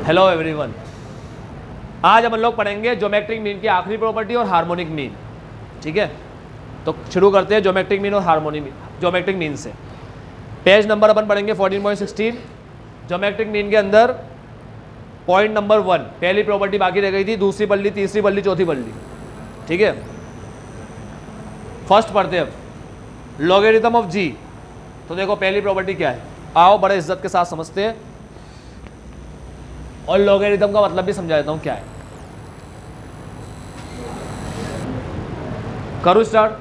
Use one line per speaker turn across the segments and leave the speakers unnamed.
Hello everyone, आज हम लोग पढ़ेंगे ज्योमेट्रिक मीन की आखिरी प्रॉपर्टी और हार्मोनिक मीन। ठीक है, तो शुरू करते हैं ज्योमेट्रिक मीन और हार्मोनिक ज्योमेट्रिक मीन से। पेज नंबर अपन पढ़ेंगे 14.16। ज्योमेट्रिक मीन के अंदर पॉइंट नंबर 1, पहली प्रॉपर्टी बाकी रह गई थी, दूसरी पढ़ ली, तीसरी पढ़ ली, चौथी पढ़ ली। ठीक है, फर्स्ट पढ़ते हैं अब लॉगरिथम ऑफ जी। तो देखो पहली प्रॉपर्टी क्या है, आओ बड़े इज्जत के साथ समझते हैं और लॉगरिथम का मतलब भी समझा देता हूं क्या है। करूं स्टार्ट।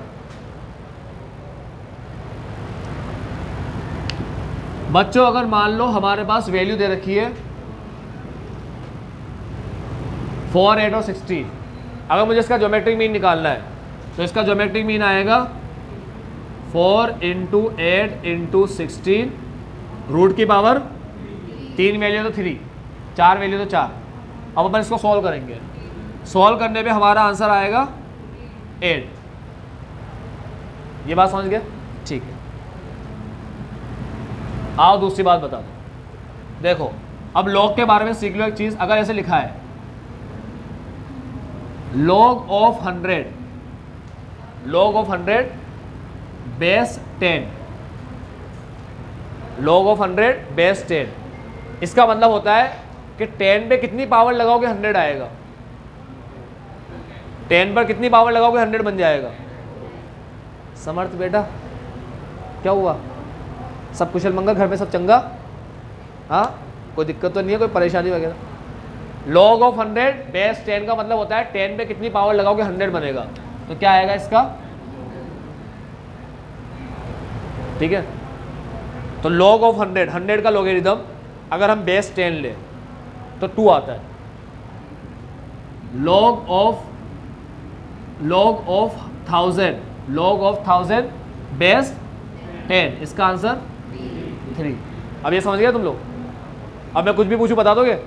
बच्चों अगर मान लो हमारे पास वैल्यू दे रखी है 4, 8 और 16, अगर मुझे इसका ज्योमेट्रिक मीन निकालना है तो इसका ज्योमेट्रिक मीन आएगा 4 × 8 × 16, रूट की पावर 3 वैल्यू तो 3, 4 वैल्यू तो 4। अब अपन इसको सॉल्व करेंगे, सॉल्व करने पे हमारा आंसर आएगा 8। ये बात समझ गए? ठीक है, आओ दूसरी बात बता दो। देखो अब लॉग के बारे में सीख लो एक चीज। अगर ऐसे लिखा है log of 100, log of 100 base 10, log of 100 base 10, इसका मतलब होता है कि 10 पे कितनी पावर लगाओगे 100 आएगा, 10 पर कितनी पावर लगाओगे 100 बन जाएगा। समर्थ बेटा क्या हुआ, सब कुशल मंगल, घर में सब चंगा? हाँ, कोई दिक्कत तो नहीं है, कोई परेशानी वगैरह? log ऑफ 100 बेस 10 का मतलब होता है 10 पे कितनी पावर लगाओगे 100 बनेगा। तो क्या आएगा इसका? ठीक है, तो log ऑफ 100 का लॉगरिथम अगर हम बेस 10 ले तो 2 आता है। log ऑफ 1000 बेस 10, इसका आंसर 3। अब ये समझ गए तुम लोग? अब मैं कुछ भी पूछूं बता दोगे?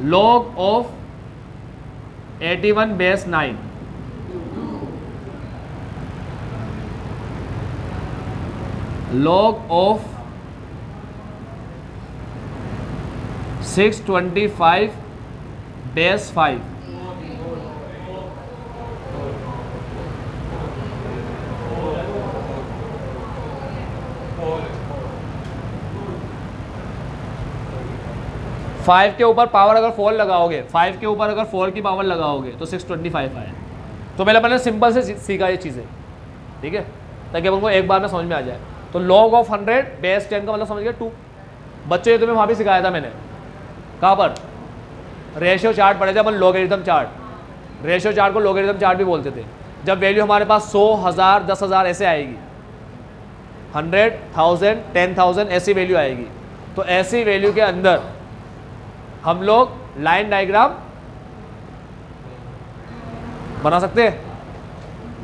log of 81 base 9, log of 625 base 5, five के ऊपर पावर अगर 4 लगाओगे, 5 के ऊपर अगर 4 की पावर लगाओगे तो 625 आए। तो पहले मैंने सिंपल से सीखा ये चीज़ें, ठीक है, ताकि अपन को एक बार में समझ में आ जाए। तो log ऑफ 100 बेस 10 का मतलब समझ गए 2। बच्चों ये तुम्हें वहाँ भी सिखाया था मैंने, कहाँ पर? रेशियो चार्ट पढ़े थे अपन, लॉगरिथम चार्ट। रेशियो चार्ट को लॉगरिथम चार्ट भी बोलते थे। जब वैल्यू हमारे पास 100, 1000, 10,000 ऐसे आएगी, 100, 1000, 10,000 ऐसी वैल्यू आएगी, तो ऐसी वैल्यू के अंदर हम लोग लाइन डायग्राम बना सकते हैं?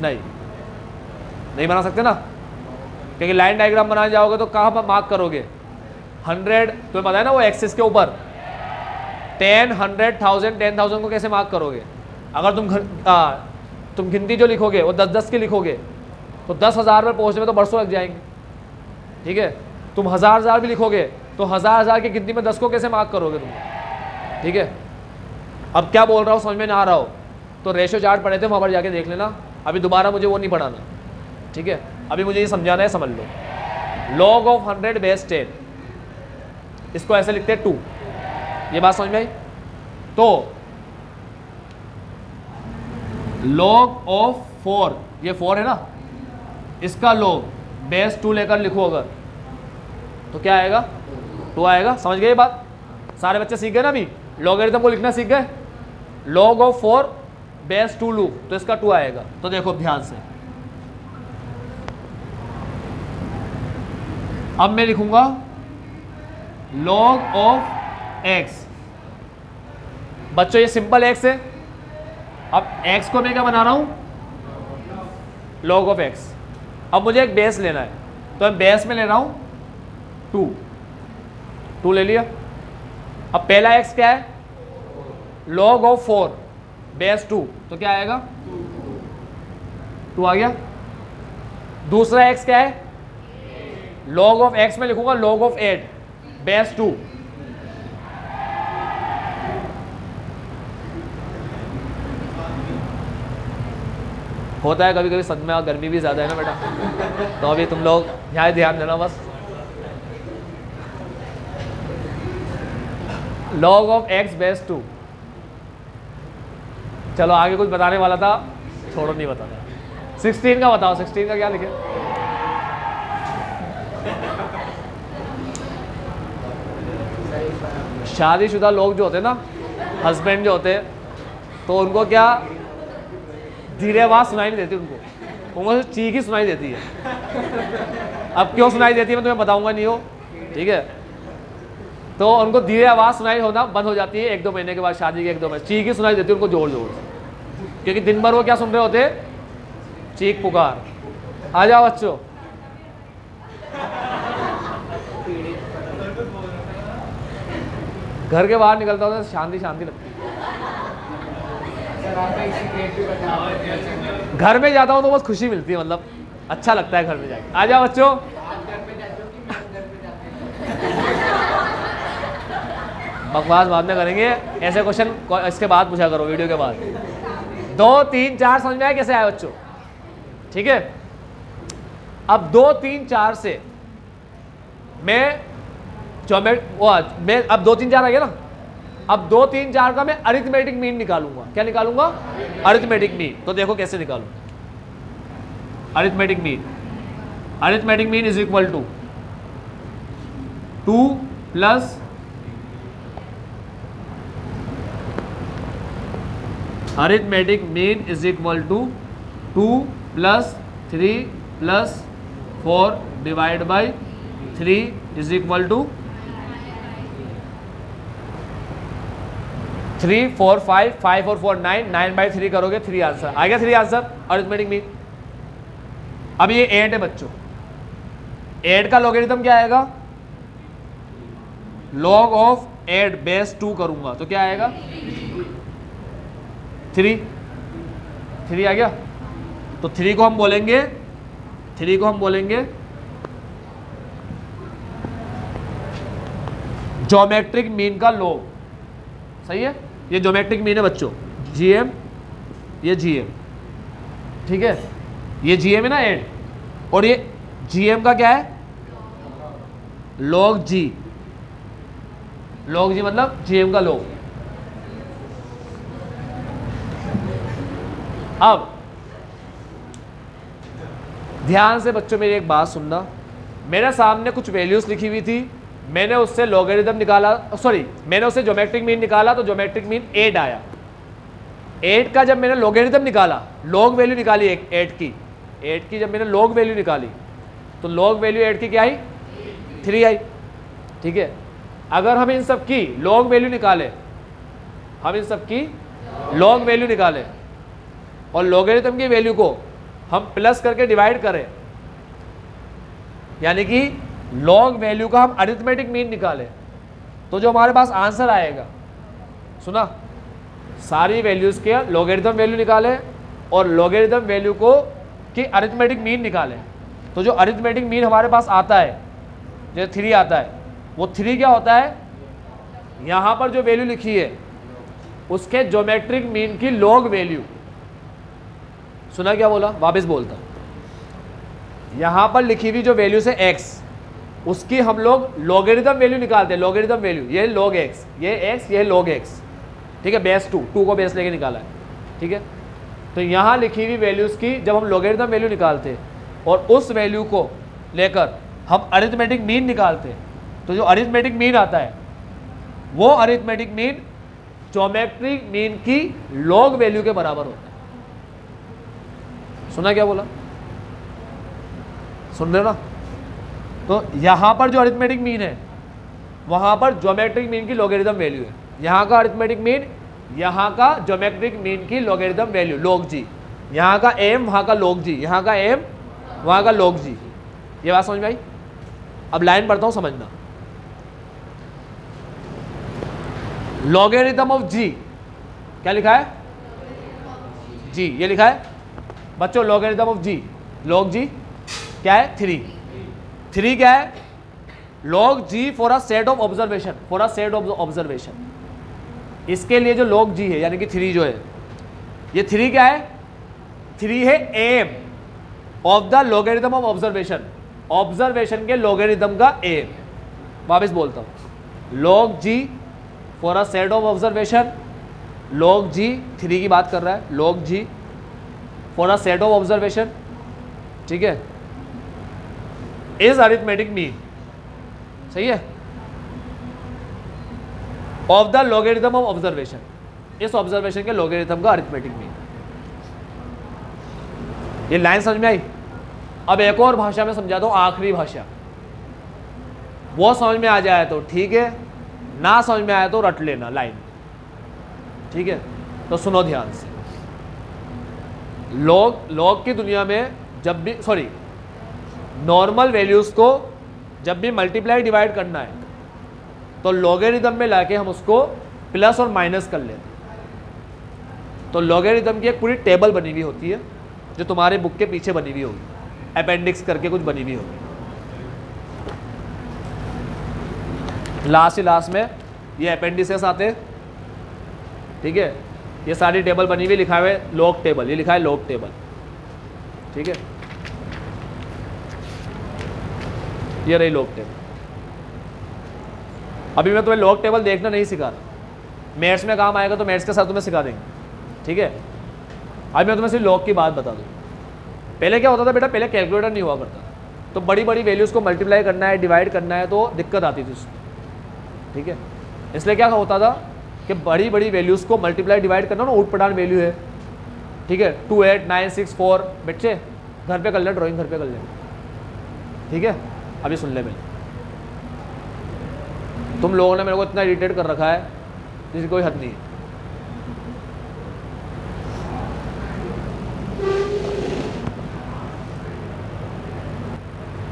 नहीं बना सकते ना, क्योंकि लाइन डायग्राम बनाने जाओगे तो कहाँ पर मार्क करोगे? 100 तो पता है ना, वो एक्सिस के ऊपर 10, 100, 1000, 10,000 को कैसे मार्क करोगे? अगर तुम गिनती जो लिखोगे वो 10-10 की लिखोगे तो 10,000 पर पहुँचने में तो बरसों लग जाएंगे। ठीक है, तुम 1000 भी लिखोगे तो 1000 की गिनती में 10 को कैसे मार्क करोगे तुम? ठीक है, अब क्या बोल रहा हूँ समझ में ना आ रहा हो तो रेशियो चार्ट पढ़े थे, वहाँ पर जाके देख लेना। अभी दोबारा मुझे वो नहीं पढ़ाना, ठीक है, अभी मुझे ये समझाना है, समझ लो। log ऑफ 100 बेस 10, इसको ऐसे लिखते हैं 2। ये बात समझ में आई? तो log ऑफ 4, ये 4 है ना, इसका log बेस 2 लेकर लिखो अगर तो क्या आएगा? 2 आएगा। समझ गए ये बात? सारे बच्चे सीख गए ना अभी? लॉगरिथम को लिखना सीख गए? log ऑफ 4 बेस 2 लूँ तो इसका 2 आएगा। तो देखो ध्यान से, अब मैं लिखूंगा log ऑफ x। बच्चों ये सिंपल x है। अब x को मैं क्या बना रहा हूं? log of x। अब मुझे एक बेस लेना है तो मैं बेस में ले रहा हूं 2 ले लिया। अब पहला x क्या है? log ऑफ 4 बेस 2, तो क्या आएगा? 2 आ गया। दूसरा x क्या है? log ऑफ x में लिखूंगा log ऑफ 8 बेस 2, होता है कभी कभी सच में, और गर्मी भी ज़्यादा है ना बेटा, तो अभी तुम लोग यहाँ ध्यान देना बस। log of x base 2। चलो आगे कुछ बताने वाला था, छोड़ो नहीं बताना। 16 का बताओ, 16 का क्या लिखे? शादीशुदा लोग जो होते हैं ना, हस्बैंड जो होते हैं, तो उनको क्या धीरे आवाज़ सुनाई नहीं देती, उनको चीख ही सुनाई देती है। अब क्यों सुनाई देती है मैं तुम्हें बताऊंगा नहीं हो, ठीक है। तो उनको धीरे आवाज़ सुनाई होना बंद हो जाती है 1-2 महीने के बाद, शादी के 1-2 महीने चीख ही सुनाई देती है उनको जोर जोर से, क्योंकि दिन भर वो क्या सुन रहे होते, चीख पुकार। आ जाओ बच्चों, घर के बाहर निकलता होता है शांति शांति लगती है, घर में जाता हूँ तो बहुत खुशी मिलती है, मतलब अच्छा लगता है घर में जाके। आ जाओ बच्चों, बकवास बाद में करेंगे, ऐसे क्वेश्चन इसके बाद पूछा करो, वीडियो के बाद। 2, 3, 4 समझ में आया कैसे आया बच्चों? ठीक है। अब 2, 3, 4 से मैं अब 2, 3, 4 आ गया ना। अब 2, 3, 4 का मैं अरिथमेटिक मीन निकालूंगा। क्या निकालूंगा? Arithmetic mean. तो देखो कैसे निकालूं arithmetic mean. Arithmetic mean is equal to 2 plus arithmetic mean is equal to 2 plus 3 plus 4 divide by 3 is equal to 3, 4, 5, 5 और 4 9, 9/3 करोगे 3 आंसर आ गया। 3 आंसर अरिथमेटिक मीन। अब ये 8 है बच्चों, 8 का लॉगरिथम क्या आएगा? log ऑफ 8 बेस 2 करूंगा तो क्या आएगा? 3 आ गया। तो 3 को हम बोलेंगे ज्योमेट्रिक मीन का log। सही है, ये ज्योमेट्रिक मीन है बच्चों, GM, ये GM, ठीक है। ये GM है ना 8, और ये GM का क्या है? log G। log G मतलब GM का log। अब ध्यान से बच्चों मेरी एक बात सुनना, मेरे सामने कुछ वैल्यूज लिखी हुई थी, मैंने उससे लॉगरिथम निकाला, मैंने उससे ज्योमेट्रिक मीन निकाला, तो ज्योमेट्रिक मीन 8 आया। 8 का जब मैंने लॉगरिथम निकाला, लॉग वैल्यू निकाली 8 की जब मैंने लॉग वैल्यू निकाली, तो लॉग वैल्यू 8 की क्या आई? 3 आई, ठीक है। अगर हम इन सब की लॉग वैल्यू निकालें, और लॉगरिथम की वैल्यू को हम प्लस करके डिवाइड करें, यानी कि लॉग वैल्यू का हम अरिथमेटिक मीन निकालें, तो जो हमारे पास आंसर आएगा, सुना, सारी वैल्यूज के लॉगरिथम वैल्यू निकालें और लॉगरिथम वैल्यू को की अरिथमेटिक मीन निकालें, तो जो अरिथमेटिक मीन हमारे पास आता है, जो 3 आता है, वो 3 क्या होता है? यहाँ पर जो वैल्यू लिखी है उसके ज्योमेट्रिक मीन की लॉग वैल्यू। सुना क्या बोला? वापस बोलता, यहाँ पर लिखी हुई जो वैल्यूज है x, उसकी हम लोग लॉगरिथम वैल्यू निकालते हैं। लॉगरिथम वैल्यू ये log x, ये log x, ठीक है। बेस 2 को बेस लेके निकाला है, ठीक है। तो यहाँ लिखी हुई वैल्यूज़ की जब हम लॉगरिथम वैल्यू निकालते हैं और उस वैल्यू को लेकर हम अरिथमेटिक मीन निकालते हैं, तो जो अरिथमेटिक मीन आता है वो अरिथमेटिक मीन ज्योमेट्रिक मीन की log वैल्यू के बराबर होता है। सुना क्या बोला? सुन रहे हो ना? तो यहाँ पर जो अरिथमेटिक मीन है वहाँ पर ज्योमेट्रिक मीन की लॉगरिथम वैल्यू है। यहाँ का अरिथमेटिक मीन, यहाँ का ज्योमेट्रिक मीन की लॉगरिथम वैल्यू log G, यहाँ का m, वहाँ का log G, यहाँ का m, वहाँ का log G। ये बात समझ में आई? अब लाइन पढ़ता हूँ, समझना। लॉगरिथम ऑफ G क्या लिखा है? G, ये लिखा है बच्चों। Logarithm of G, log G क्या है? 3 क्या है? log G for a set of observation, इसके लिए जो log G है यानी कि 3 जो है, ये 3 क्या है? 3 है AM of the logarithm of observation, observation के लॉगरिथम का एम। वापस बोलता हूं, log g for a set of observation, log g 3 की बात कर रहा है, log g for a set of observation, ठीक है, इज अरिथमेटिक मीन, सही है, of the logarithm of observation, इस ऑब्जर्वेशन के लॉगरिथम का अरिथमेटिक मीन। ये लाइन समझ में आई? अब एक और भाषा में समझा दो, आखिरी भाषा, वो समझ में आ जाए तो ठीक है, ना समझ में आए तो रट लेना लाइन, ठीक है। तो सुनो ध्यान से, लॉग की दुनिया में जब भी नॉर्मल वैल्यूज को जब भी मल्टीप्लाई डिवाइड करना है तो लॉगरिथम में लाके हम उसको प्लस और माइनस कर लेते हैं। तो लॉगरिथम की एक पूरी टेबल बनी हुई होती है जो तुम्हारे बुक के पीछे बनी हुई होगी, अपेंडिक्स करके कुछ बनी हुई होगी, लास्ट में ये अपेंडिसेस आते हैं, ठीक है, ये सारी टेबल बनी हुई, लिखा हुआ है लॉग टेबल, ये लिखा है लॉग टेबल, ठीक है, ये रही लॉग टेबल। अभी मैं तुम्हें लॉग टेबल देखना नहीं सिखा रहा, मैथ्स में काम आएगा तो मैथ्स के साथ तुम्हें सिखा देंगे, ठीक है। अभी मैं तुम्हें सिर्फ लॉग की बात बता दूँ। पहले क्या होता था बेटा, पहले कैलकुलेटर नहीं हुआ करता, तो बड़ी बड़ी वैल्यूज़ को मल्टीप्लाई करना है, डिवाइड करना है, तो दिक्कत आती थी उसमें, ठीक है। इसलिए क्या होता था कि बड़ी बड़ी वैल्यूज़ को मल्टीप्लाई डिवाइड करना ना ऊट पटांग वैल्यू है, ठीक है, 2 8 9 6 4, बच्चे घर पे कर ले, ड्राइंग घर पे कर ले, ठीक है। अभी सुन ले, मैं तुम लोगों ने मेरे को इतना इरिटेट कर रखा है जिसकी कोई हद नहीं है।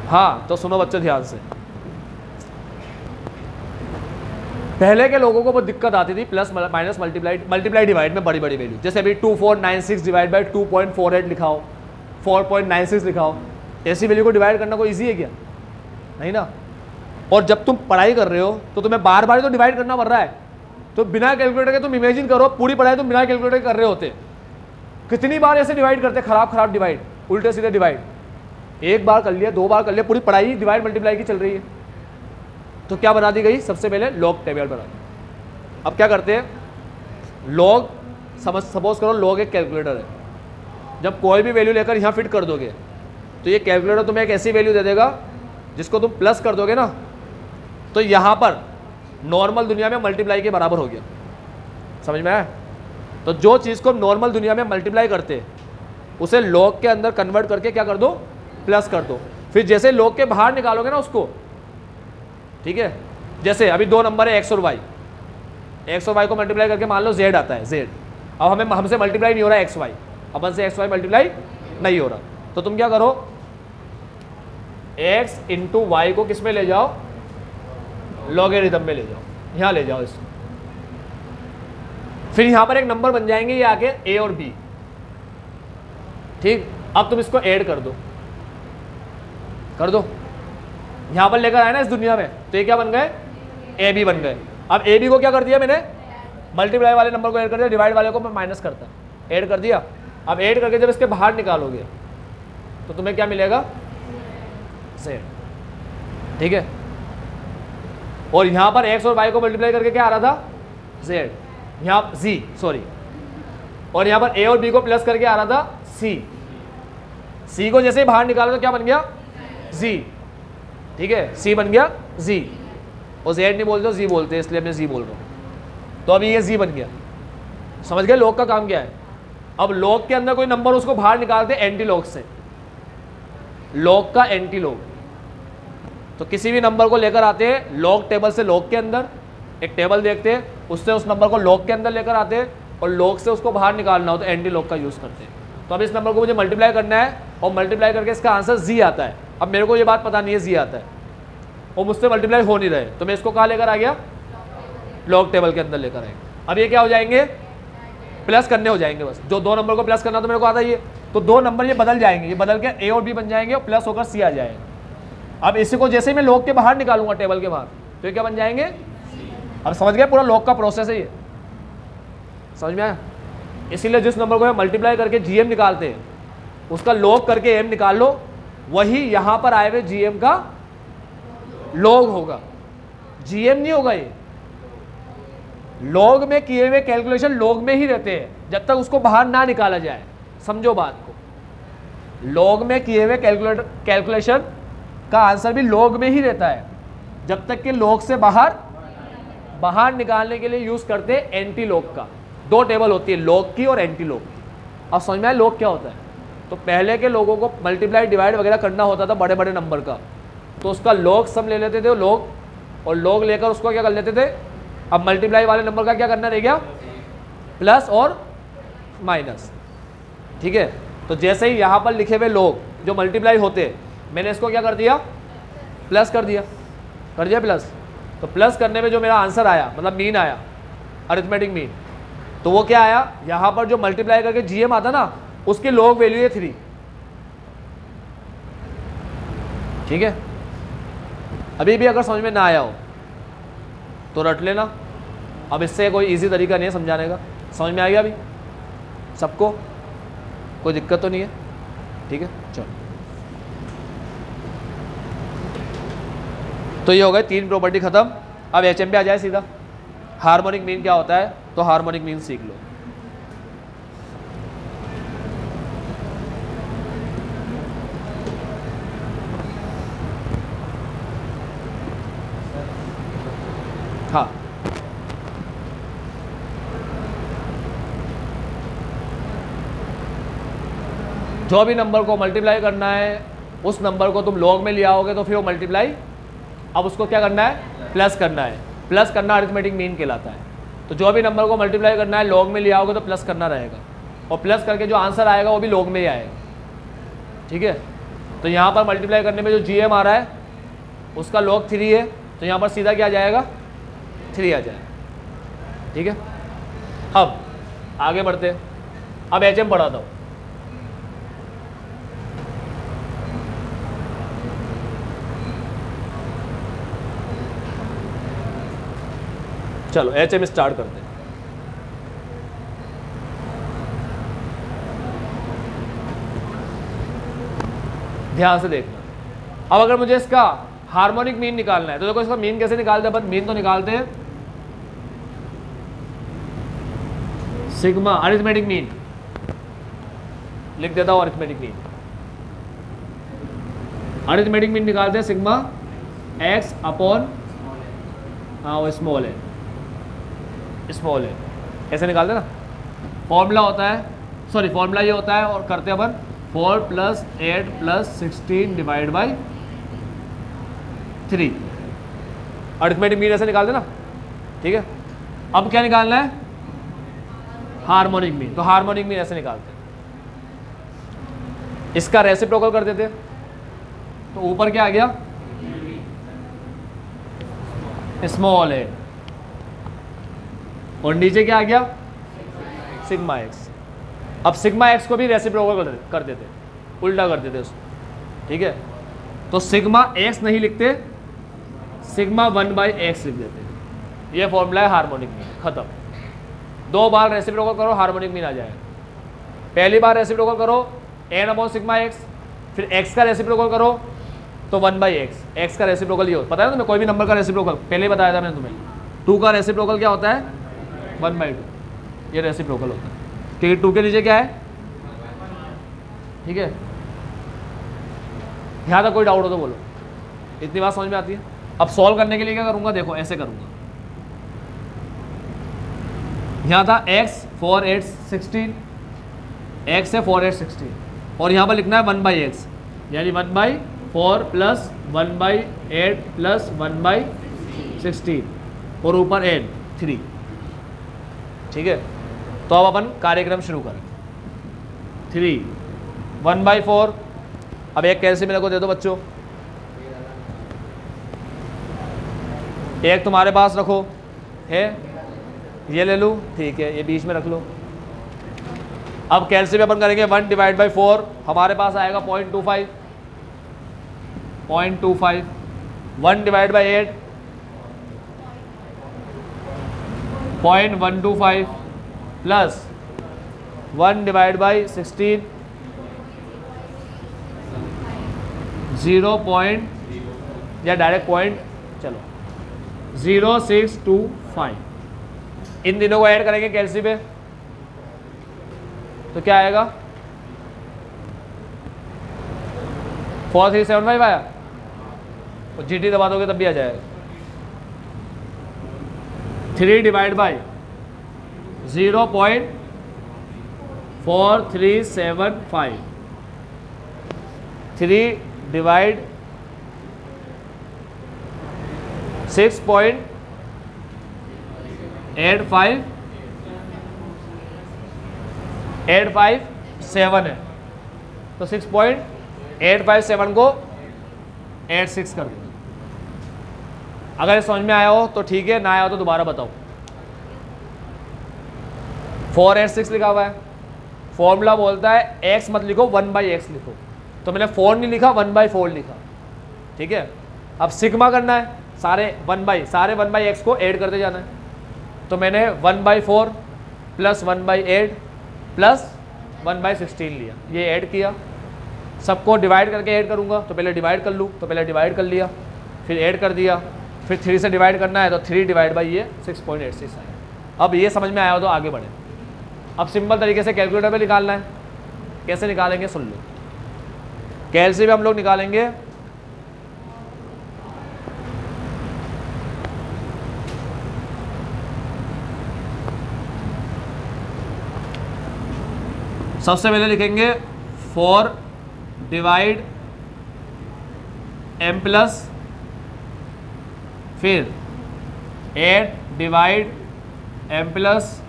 हाँ तो सुनो बच्चों ध्यान से, पहले के लोगों को बहुत दिक्कत आती थी प्लस माइनस मल्टीप्लाई डिवाइड में बड़ी बड़ी वैल्यू, जैसे अभी 2496 डिवाइड बाई 2.48 लिखाओ, 4.96 लिखाओ, ऐसी वैल्यू को डिवाइड करना कोई इजी है क्या? नहीं ना। और जब तुम पढ़ाई कर रहे हो तो तुम्हें बार बार तो डिवाइड करना पड़ रहा है, तो बिना कैलकुलेटर के तुम इमेजिन करो पूरी पढ़ाई तुम बिना कैलकुलेटर कर रहे होते, कितनी बार ऐसे डिवाइड करते, खराब डिवाइड, उल्टे सीधे डिवाइड, एक बार कर लिया, 2 बार कर लिया, पूरी पढ़ाई डिवाइड मल्टीप्लाई की चल रही है। तो क्या बना दी गई, सबसे पहले लॉग टेबल बना दी। अब क्या करते हैं, लॉग सपोज करो लॉग एक कैलकुलेटर है, जब कोई भी वैल्यू लेकर यहाँ फिट कर दोगे तो ये कैलकुलेटर तुम्हें एक ऐसी वैल्यू दे देगा जिसको तुम प्लस कर दोगे ना, तो यहाँ पर नॉर्मल दुनिया में मल्टीप्लाई के बराबर हो गया। समझ में आया? तो जो चीज़ को नॉर्मल दुनिया में मल्टीप्लाई करते उसे लॉग के अंदर कन्वर्ट करके क्या कर दो, प्लस कर दो। फिर जैसे लॉग के बाहर निकालोगे ना उसको, ठीक है, जैसे अभी 2 नंबर है x और y, x और y को मल्टीप्लाई करके मान लो z आता है, z, अब हमसे मल्टीप्लाई नहीं हो रहा है xy, अपन से xy मल्टीप्लाई नहीं हो रहा, तो तुम क्या करो, x इंटू वाई को किस में ले जाओ, लॉगरिथम में ले जाओ, यहाँ ले जाओ इसको, फिर यहाँ पर एक नंबर बन जाएंगे ये आके a और b, ठीक। अब तुम इसको ऐड कर दो, यहाँ पर लेकर आए ना इस दुनिया में, तो ये क्या बन गए, ए बी बन गए। अब ए बी को क्या कर दिया मैंने, मल्टीप्लाई वाले नंबर को ऐड कर दिया, डिवाइड वाले को मैं माइनस करता, ऐड कर दिया। अब ऐड करके जब इसके बाहर निकालोगे तो तुम्हें क्या मिलेगा, z, ठीक है। और यहाँ पर x और y को मल्टीप्लाई करके क्या आ रहा था, z, यहाँ z, सॉरी, और यहाँ पर a और b को प्लस करके आ रहा था c को जैसे ही बाहर निकाला तो क्या बन गया, z, ठीक है, c बन गया z, और z नहीं बोलते z बोलते हैं, इसलिए मैं z बोल रहा हूँ। तो अभी ये z बन गया। समझ गए लॉग का काम क्या है? अब लॉग के अंदर कोई नंबर उसको बाहर निकालते एंटी लॉग से, लॉग का एंटी लॉग, तो किसी भी नंबर को लेकर आते हैं लॉग टेबल से लॉग के अंदर, एक टेबल देखते हैं उससे उस नंबर को लॉग के अंदर लेकर आते हैं, और लॉग से उसको बाहर निकालना हो तो एंटी लॉग का यूज़ करते हैं। तो अब इस नंबर को मुझे मल्टीप्लाई करना है और मल्टीप्लाई करके इसका आंसर z आता है। अब मेरे को ये बात पता नहीं है z आता है और मुझसे मल्टीप्लाई हो नहीं रहे, तो मैं इसको कहाँ लेकर आ गया, लॉग टेबल के अंदर लेकर आएंगे। अब ये क्या हो जाएंगे, प्लस करने हो जाएंगे, बस जो 2 नंबर को प्लस करना तो मेरे को आता ही है, तो 2 नंबर ये बदल जाएंगे, ये बदल के a और b बन जाएंगे और प्लस होकर c आ जाएगा। अब इसी को जैसे ही मैं लॉग के बाहर निकालूंगा टेबल के बाहर, तो ये क्या बन जाएंगे, अब समझ गए पूरा लॉग का प्रोसेस है ये, समझ में आया? इसीलिए जिस नंबर को मल्टीप्लाई करके जीएम निकालते हैं उसका log करके m निकाल लो, वही यहां पर आए हुए gm का log होगा, gm नहीं होगा। ये log में किए हुए कैलकुलेशन log में ही रहते हैं जब तक उसको बाहर ना निकाला जाए। समझो बात को, log में किए हुए कैलकुलेशन का आंसर भी log में ही रहता है जब तक कि log से बाहर निकालने के लिए यूज करते हैं एंटी log का। दो टेबल होती है, log की और एंटी log की। अब समझ में आया log क्या होता है? तो पहले के लोगों को मल्टीप्लाई डिवाइड वगैरह करना होता था बड़े बड़े नंबर का, तो उसका log सम ले लेते थे log, और log लेकर उसको क्या कर लेते थे, अब मल्टीप्लाई वाले नंबर का क्या करना रह गया, प्लस और माइनस। ठीक है, तो जैसे ही यहाँ पर लिखे हुए log जो मल्टीप्लाई होते, मैंने इसको क्या कर दिया, प्लस कर दिया प्लस। तो प्लस करने में जो मेरा आंसर आया, मतलब मीन आया, अरिथमेटिक मीन, तो वो क्या आया, यहाँ पर जो मल्टीप्लाई करके जीएम आता ना, उसकी log वैल्यू है 3। ठीक है, अभी भी अगर समझ में ना आया हो तो रट लेना। अब इससे कोई इजी तरीका नहीं है समझाने का। समझ में आ गया अभी सबको? कोई दिक्कत तो नहीं है? ठीक है, चलो। तो ये हो गए 3 प्रॉपर्टी खत्म। अब एचएम पे आ जाए सीधा। हार्मोनिक मीन क्या होता है, तो हार्मोनिक मीन सीख लो। हाँ, जो भी नंबर को मल्टीप्लाई करना है, उस नंबर को तुम log में ले आओगे तो फिर वो मल्टीप्लाई, अब उसको क्या करना है, प्लस करना है। प्लस करना अरिथमेटिक मीन कहलाता है। तो जो भी नंबर को मल्टीप्लाई करना है log में ले आओगे तो प्लस करना रहेगा, और प्लस करके जो आंसर आएगा वो भी log में ही आएगा। ठीक है, तो यहाँ पर मल्टीप्लाई करने में जो जीएम आ रहा है उसका log 3 है, तो यहाँ पर सीधा क्या आ जाएगा, 3 आ जाएगा। ठीक है, अब आगे बढ़ते हैं। अब एचएम पढ़ाता हूँ। चलो एचएम स्टार्ट करते हैं। ध्यान से देखना। अब अगर मुझे इसका हार्मोनिक मीन निकालना है तो देखो इसका मीन कैसे निकालते हैं अपन। मीन तो निकालते हैं सिग्मा, अरिथमेटिक मीन लिख देता हूं। अरिथमेटिक मीन, अरिथमेटिक मीन निकालते हैं सिग्मा एक्स अपॉन स्मॉल है, स्मॉल है, ऐसे निकालते हैं ना। फॉर्मूला होता है, सॉरी फॉर्मूला ये होता है, और करते हैं अपन 4 + 8 + 16 डिवाइड बाई 3। अरिथमेटिक मीन ऐसे निकालते ना। ठीक है, अब क्या निकालना है, हार्मोनिक मीन। तो हार्मोनिक मीन ऐसे निकालते हैं, इसका रेसिप्रोकल कर देते हैं। तो ऊपर क्या आ गया, स्मॉल है, और नीचे क्या आ गया, सिग्मा एक्स। अब सिग्मा एक्स को भी रेसिप्रोकल कर देते, उल्टा कर देते उसको। ठीक है, तो सिग्मा एक्स नहीं लिखते, सिग्मा 1/x लिख देते। ये फॉर्मूला है हार्मोनिक मीन, खत्म। 2 बार रेसिप्रोकल करो, हार्मोनिक मीन आ जाएगा। पहली बार रेसिप्रोकल करो n/σx, फिर x का रेसिप्रोकल करो तो 1/x। x का रेसिप्रोकल ये होता है, पता है तुम्हें, कोई भी नंबर का रेसिप्रोकल पहले ही बताया था मैंने तुम्हें। 2 का रेसिप्रोकल क्या होता है, 1/2। ये रेसिप्रोकल होता है, क्योंकि 2 के नीचे क्या है। ठीक है, यहाँ तक कोई डाउट हो तो बोलो, इतनी बात समझ में आती है। अब सॉल्व करने के लिए क्या करूँगा, देखो ऐसे करूँगा। यहाँ था x 4 8 16, x है 4 8 16, और यहाँ पर लिखना है 1/x, यानी 1/4 + 1/8 + 1/16, और ऊपर n 3। ठीक है, तो अब अपन कार्यक्रम शुरू करें। 3 1/4। अब एक कैसे मेरे को दे दो बच्चों, एक तुम्हारे पास रखो है, ये ले लूँ, ठीक है, ये बीच में रख लो। अब कैलसी में अपन करेंगे 1/4, हमारे पास आएगा 0.25, 0.25। 1/8 0.125 प्लस 1/16 0. या डायरेक्ट पॉइंट, चलो 0625, इन दिनों को ऐड करेंगे कैलसी पे तो क्या आएगा 4375 आया, और GT दबा दोगे तब भी आ जाएगा। 3 डिवाइड बाई 0.4375, 3 डिवाइड 6.857 है, तो 6.857 को 86 कर देंगे। अगर समझ में आया हो तो ठीक है, ना आया हो तो दोबारा बताओ। 486 लिखा हुआ है, फॉर्मूला बोलता है x मत लिखो 1/x लिखो, तो मैंने 4 नहीं लिखा 1/4 लिखा, ठीक है। अब सिग्मा करना है, सारे 1/x को ऐड करते जाना है, तो मैंने 1/4 प्लस 1/8 प्लस 1/16 लिया, ये ऐड किया। सबको डिवाइड करके ऐड करूंगा, तो पहले डिवाइड कर लूँ, तो पहले डिवाइड कर लिया, फिर ऐड कर दिया, फिर 3 से डिवाइड करना है तो 3 डिवाइड बाई ये 6.86 आया। अब ये समझ में आया हो तो आगे बढ़े। अब सिंपल तरीके से कैलकुलेटर पे निकालना है, कैसे निकालेंगे सुन लो। कैलसी पे हम लोग निकालेंगे सबसे पहले लिखेंगे 4 डिवाइड m प्लस, फिर 8 डिवाइड m प्लस,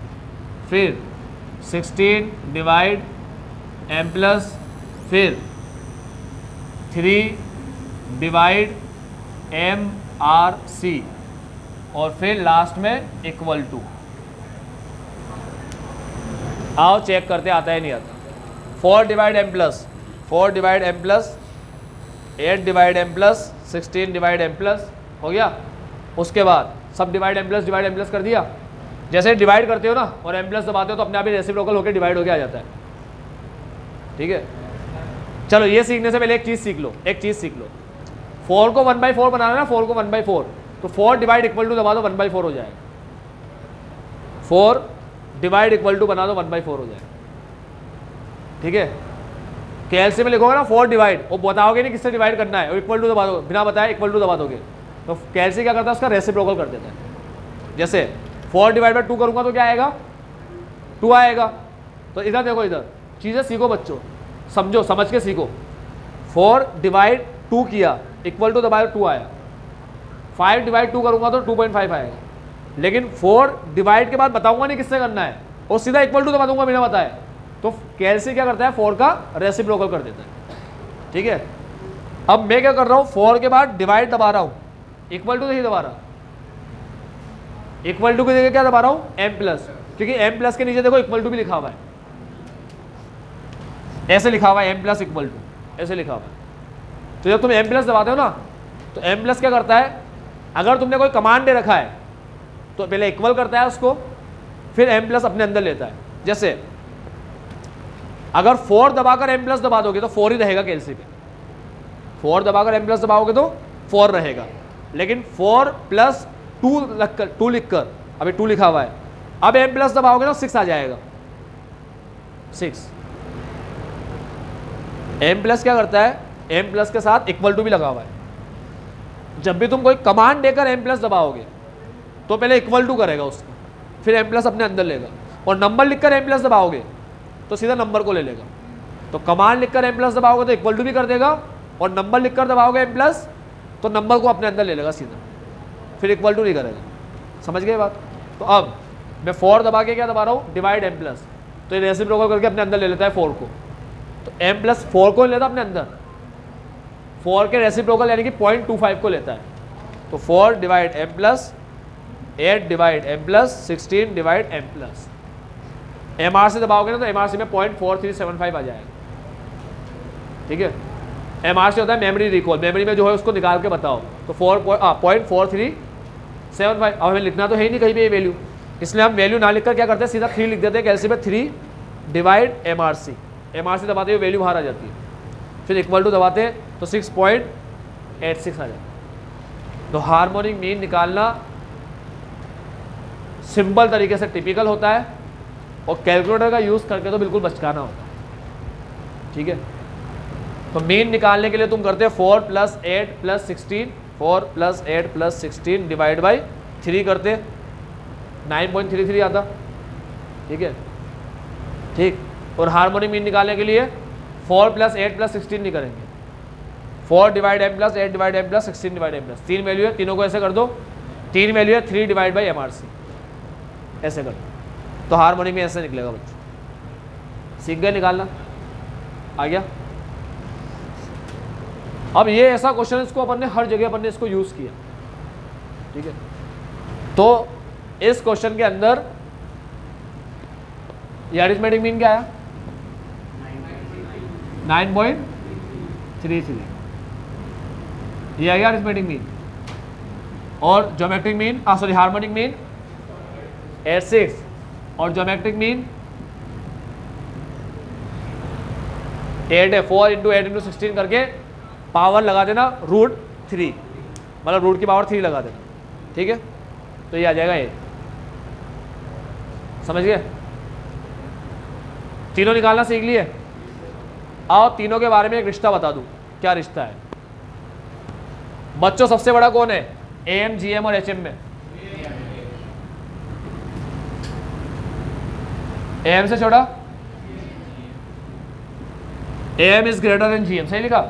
फिर 16 डिवाइड m प्लस, फिर 3 डिवाइड MRC, और फिर लास्ट में इक्वल टू। आओ चेक करते आता है नहीं आता। 4 divide m plus, 4 divide m plus, 8 divide m plus, 16 divide m plus, हो गया। उसके बाद सब डिवाइड m प्लस कर दिया। जैसे डिवाइड करते हो ना और m प्लस दबाते हो तो अपने आप ही रेसिप्रोकल होकर डिवाइड होकर आ जाता है, ठीक है। चलो ये सीखने से पहले एक चीज़ सीख लो, 4 को 1/4 बनाना है ना, 4 को 1/4, तो 4 डिवाइड इक्वल टू दबा दो 1/4 हो जाएगा। 4 डिवाइड इक्वल टू बना दो 1/4 हो जाएगा, ठीक है। कैलसी में लिखोगे ना 4 डिवाइड, वो बताओगे नहीं किससे डिवाइड करना है, और इक्वल टू दबा दो, बिना बताए इक्वल टू दबा दोगे, तो कैलसी क्या करता है उसका रेसिप्रोकल कर देता है। जैसे 4 डिवाइड बाई 2 करूंगा तो क्या आएगा 2 आएगा। तो इधर देखो, इधर चीज़ें सीखो बच्चों, समझो, समझ के सीखो। 4 डिवाइड 2 किया इक्वल टू दबाया 2 आया। 5 डिवाइड 2 करूंगा तो 2.5 आएगा, लेकिन 4 डिवाइड के बाद बताऊंगा नहीं किससे करना है और सीधा इक्वल टू दबा दूंगा बिना बताए, तो कैलसी क्या करता है 4 का रेसिप्रोकल कर देता है, ठीक है। अब मैं क्या कर रहा हूँ 4 के बाद डिवाइड दबा रहा हूँ, इक्वल टू नहीं दबा रहा, इक्वल टू की जगह क्या दबा रहा हूँ m प्लस, क्योंकि m प्लस के नीचे देखो इक्वल टू भी लिखा हुआ है, ऐसे लिखा हुआ है m प्लस इक्वल टू, ऐसे लिखा हुआ है। तो जब तुम m प्लस दबाते हो ना तो m प्लस क्या करता है, अगर तुमने कोई कमांड दे रखा है तो पहले इक्वल करता है उसको, फिर m प्लस अपने अंदर लेता है। जैसे अगर 4 दबाकर m प्लस दबा दोगे तो 4 ही रहेगा कैलसी पे, 4 दबाकर m प्लस दबाओगे तो 4 रहेगा, लेकिन 4 प्लस 2 लिखकर, अभी 2 लिखा हुआ है, अब m प्लस दबाओगे तो 6 आ जाएगा, 6। m प्लस क्या करता है, m प्लस के साथ इक्वल टू भी लगा हुआ है। जब भी तुम कोई कमांड देकर m प्लस दबाओगे तो पहले इक्वल टू करेगा उसको, फिर m प्लस अपने अंदर लेगा, और नंबर लिखकर m प्लस दबाओगे तो सीधा नंबर को ले लेगा। तो कमांड लिखकर m प्लस दबाओगे तो इक्वल टू भी कर देगा, और नंबर लिखकर दबाओगे m प्लस तो नंबर को अपने अंदर ले लेगा सीधा, फिर इक्वल टू नहीं करेगा। समझ गए बात। तो अब मैं 4 दबा के क्या दबा रहा हूँ डिवाइड m प्लस, तो ये रेसिप्रोकल करके अपने अंदर ले लेता है 4 को, तो m प्लस 4 को लेता अपने अंदर, 4 के रेसिप्रोकल यानी कि 0.25 को लेता है। तो 4 divide m plus, 8 divide m plus, 16 divide m plus. MRC दबाओगे ना तो MRC में 0.4375 आ जाएगा, ठीक है। MRC होता है मेमोरी रिकॉल, मेमोरी में जो है उसको निकाल के बताओ, तो 0.4375। अब हमें लिखना तो है ही नहीं कहीं पे ये वैल्यू, इसलिए हम वैल्यू ना लिखकर क्या करते हैं सीधा 3 लिख देते हैं कैलसी में, 3 डिवाइड MRC। MRC दबाते हुए वैल्यू बाहर आ जाती है। फिर इक्वल टू दबाते तो 6.86 आ जाए। तो हार्मोनिक मीन निकालना सिंपल तरीके से टिपिकल होता है और कैलकुलेटर का यूज़ करके तो बिल्कुल बचकाना होता है। ठीक है, तो मीन निकालने के लिए तुम करते हो 4 + 8 + 16, 4 + 8 + 16 डिवाइड बाई 3 करते, 9.33 आता। ठीक है, ठीक। और हार्मोनिक मीन निकालने के लिए 4 + 8 + 16 नहीं करेंगे, 4 divide m + 8 divide m + 16 divide m +, 3 value है, तीनों को ऐसे कर दो, 3 वैल्यू है, 3 डिवाइड बाई MRC ऐसे कर दो। तो हार्मोनिक में ऐसे निकलेगा बच्चों। सीख गए निकालना? आ गया? अब ये ऐसा क्वेश्चन, इसको अपन ने हर जगह अपन ने इसको यूज़ किया। ठीक है, तो इस क्वेश्चन के अंदर ये अरिथमेटिक मीन क्या आया? 9.33। ये आ गया अरिथमेटिक मीन। और geometric mean, sorry harmonic mean 86 और ज्योमेट्रिक मीन 8 है। 4 × 8 × 16 करके पावर लगा देना √3, मतलब रूट की पावर 3 लगा देना। ठीक है, तो ये आ जाएगा ये। समझ गए? तीनों निकालना सीख लिए। आओ तीनों के बारे में एक रिश्ता बता दूं। क्या रिश्ता है बच्चों? सबसे बड़ा कौन है AM, GM और HM में? AM से छोटा AM is greater than GM। सही लिखा?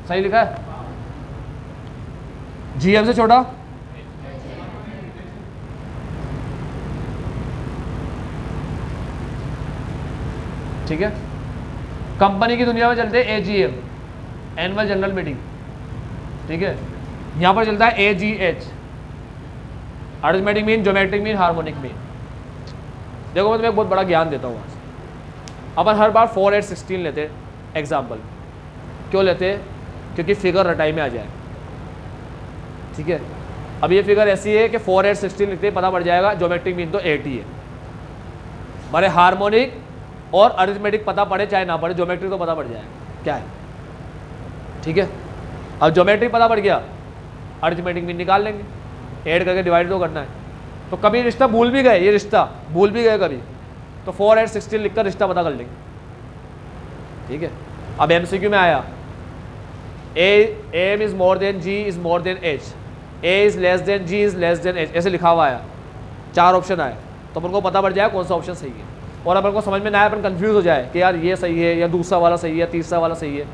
सही लिखा है। GM से छोटा ठीक है। कंपनी की दुनिया में चलते हैं AGM, एनुअल जनरल मीटिंग। ठीक है, यहां पर चलता है AGH, arithmetic mean, geometric mean, harmonic mean. देखो मैं तुम्हें बहुत बड़ा ज्ञान देता हूँ। अपन हर बार 4, 8, 16 लेते हैं एग्जाम्पल। क्यों लेते हैं? क्योंकि फिगर रटाई में आ जाए। ठीक है, अब ये फिगर ऐसी है कि 4, 8, 16 लिखते ही पता पड़ जाएगा ज्योमेट्रिक मीन तो 8 ही है। हमारे हार्मोनिक और अरिथमेटिक पता पड़े चाहे ना पड़े, ज्योमेट्रिक तो पता पड़ जाएगा क्या है। ठीक है, अब ज्योमेट्रिक पता पड़ गया, अरिथमेटिक मीन निकाल लेंगे, ऐड करके डिवाइड तो करना है। तो कभी रिश्ता भूल भी गए, ये रिश्ता भूल भी गए कभी, तो 4, 8, 16 लिखकर रिश्ता पता कर लेंगे। ठीक है, अब MCQ में आया AM is more than G is more than H, A is less than G is less than H, ऐसे लिखा हुआ आया, 4 ऑप्शन आए, तो अपन को पता पड़ जाए कौन सा ऑप्शन सही है। और अपन को समझ में ना आए, अपन कंफ्यूज हो जाए कि यार ये सही है या दूसरा वाला सही है, तीसरा वाला सही है।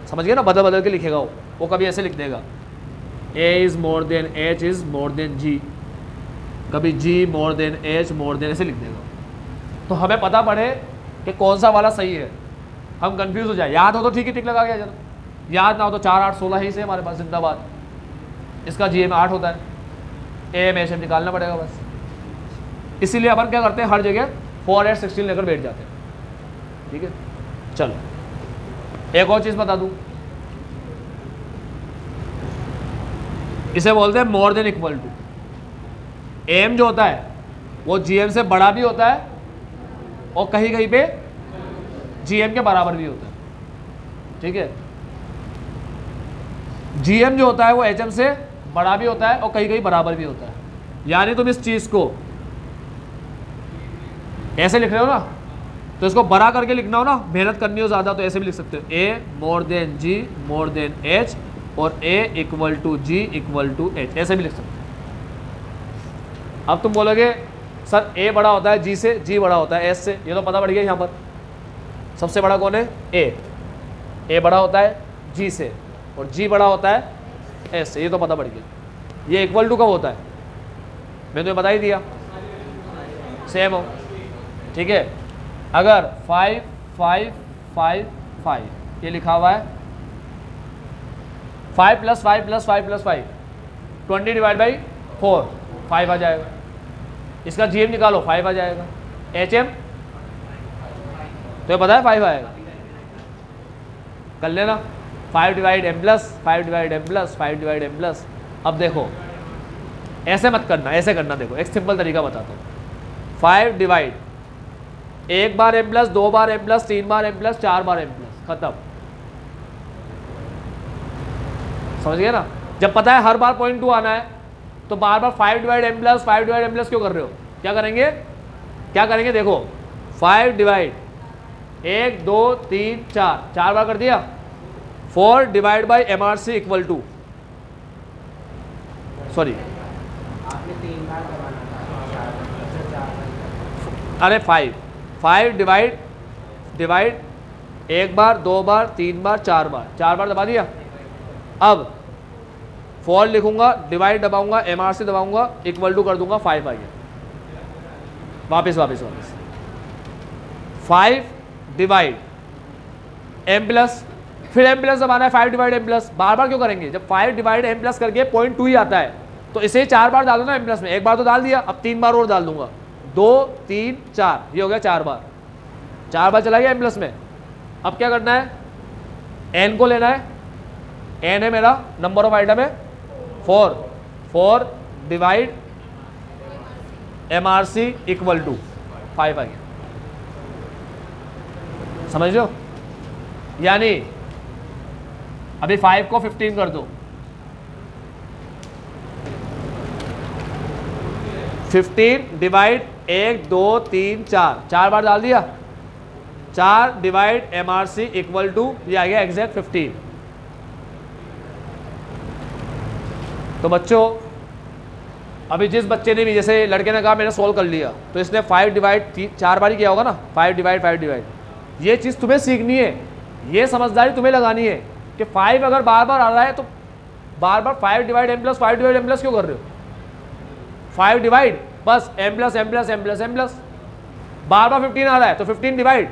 समझ गए ना? बदल बदल के लिखेगा वो कभी ऐसे लिख देगा A is more than H is more than G, कभी G more than H more than, ऐसे लिख देगा। तो हमें पता पड़े कि कौन सा वाला सही है, हम कंफ्यूज हो जाए। याद हो तो ठीक है, टिक लगा गया जरा, याद ना हो तो 4, 8, 16 ही से हमारे पास जिंदाबाद। इसका GM 8 होता है, AM HM निकालना पड़ेगा बस। इसीलिए अपन क्या करते हैं, हर जगह 4, 8, 16 लेकर बैठ जाते हैं। ठीक है, चलो एक और चीज़ बता दूं, इसे बोलते हैं more than equal to. AM जो होता है वो GM से बड़ा भी होता है और कहीं कहीं पे GM के बराबर भी होता है। ठीक है, GM जो होता है वो HM से बड़ा भी होता है और कहीं कहीं बराबर भी होता है। यानी तुम इस चीज को ऐसे लिख रहे हो ना, तो इसको बड़ा करके लिखना हो ना, मेहनत करनी हो ज्यादा, तो ऐसे भी लिख सकते हो A more than G more than H और A equal to G equal to H, ऐसे भी लिख सकते हो। अब तुम बोलोगे सर A बड़ा होता है G से, G बड़ा होता है S से, ये तो पता पड़ गया। यहाँ पर सबसे बड़ा कौन है? A बड़ा होता है G से और G बड़ा होता है S से, ये तो पता पड़ गया। ये इक्वल टू कब होता है? मैंने तुम्हें बता ही दिया, सेम हो। ठीक है, अगर 5, 5, 5, 5 ये लिखा हुआ है, 5 + 5 + 5 + 5 20 डिवाइड बाई 4, 5 आ जाएगा। इसका GM निकालो, 5 आ जाएगा। HM तो ये पता है 5 आएगा, कर लेना। 5 divide M plus 5 divide M plus 5 divide M plus. अब देखो ऐसे मत करना, ऐसे करना। देखो एक सिंपल तरीका बताता हूँ। 5 डिवाइड, एक बार M प्लस, 2 बार M प्लस, 3 बार M प्लस, 4 बार M प्लस, खत्म। समझ गए ना। जब पता है हर बार 0.2 आना है तो बार बार 5 divide m plus 5 divide m plus क्यों कर रहे हो? क्या करेंगे देखो 5 डिवाइड 1 2 3 4 4 बार कर दिया। 4 divide by MRC equal to, sorry
आपने 3 बार दबाना था,
अरे 5 डिवाइड 1 बार 2 बार 3 बार 4 बार दबा दिया। अब 4 लिखूंगा, डिवाइड दबाऊंगा, MRC दबाऊंगा, इक्वल टू कर दूंगा 5 आ गया। वापस 5 डिवाइड m प्लस, फिर m प्लस दबाना है 5 डिवाइड m प्लस। बार बार क्यों करेंगे? जब 5 डिवाइड m प्लस करके 0.2 ही आता है तो इसे 4 बार डालो ना m प्लस में। एक बार तो डाल दिया, अब 3 बार और डाल दूंगा, 2 3 4, ये हो गया 4 बार चला गया m प्लस में। अब क्या करना है? n को लेना है, n है मेरा नंबर ऑफ आइटम है 4 डिवाइड MRC इक्वल टू 5 आ गया। समझ लो, यानी अभी 5 को 15 कर दो, 15 डिवाइड 1 2 3 4 बार डाल दिया। 4 डिवाइड MRC इक्वल टू, ये आ गया एग्जैक्ट 15। तो बच्चों अभी जिस बच्चे ने भी, जैसे लड़के ने कहा मैंने सोल्व कर लिया, तो इसने 5 डिवाइड 4 बार ही किया होगा ना, 5 डिवाइड। ये चीज़ तुम्हें सीखनी है, ये समझदारी तुम्हें लगानी है कि 5 अगर बार बार आ रहा है तो बार 5 divide m plus 5 divide m plus क्यों कर रहे हो? 5 डिवाइड बस m प्लस बार 15 आ रहा है तो 15 डिवाइड,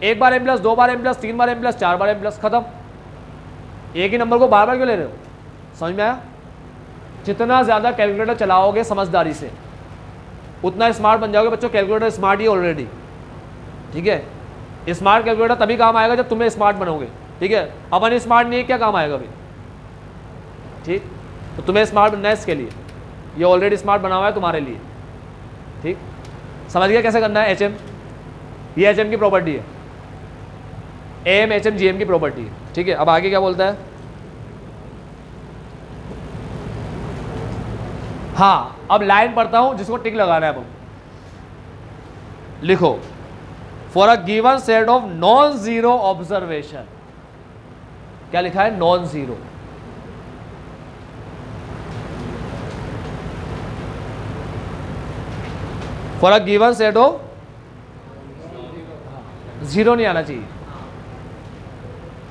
एक बार m प्लस, 2 बार m प्लस, 3 बार m प्लस, 4 बार m प्लस, खत्म। एक ही नंबर को बार क्यों ले रहे हो? समझ में आया? जितना ज़्यादा कैलकुलेटर चलाओगे समझदारी से उतना स्मार्ट बन जाओगे बच्चों। कैलकुलेटर स्मार्ट ही ऑलरेडी, ठीक है। स्मार्ट कैलकुलेटर तभी काम आएगा जब तुम्हें स्मार्ट बनोगे, ठीक है। अपन स्मार्ट नहीं है, क्या काम आएगा अभी, ठीक। तो तुम्हें स्मार्ट बनना है, इसके लिए ये ऑलरेडी स्मार्ट बना हुआ है तुम्हारे लिए, ठीक। समझ गया कैसे करना है? HM, ये HM की प्रॉपर्टी है, AM HM GM की प्रॉपर्टी है, ठीक है। अब आगे क्या बोलता है? हाँ, अब लाइन पढ़ता हूं जिसको टिक लगाना है। अब लिखो, for a given set of non zero observation, क्या लिखा है? Non zero. For a given set of, zero नहीं आना चाहिए,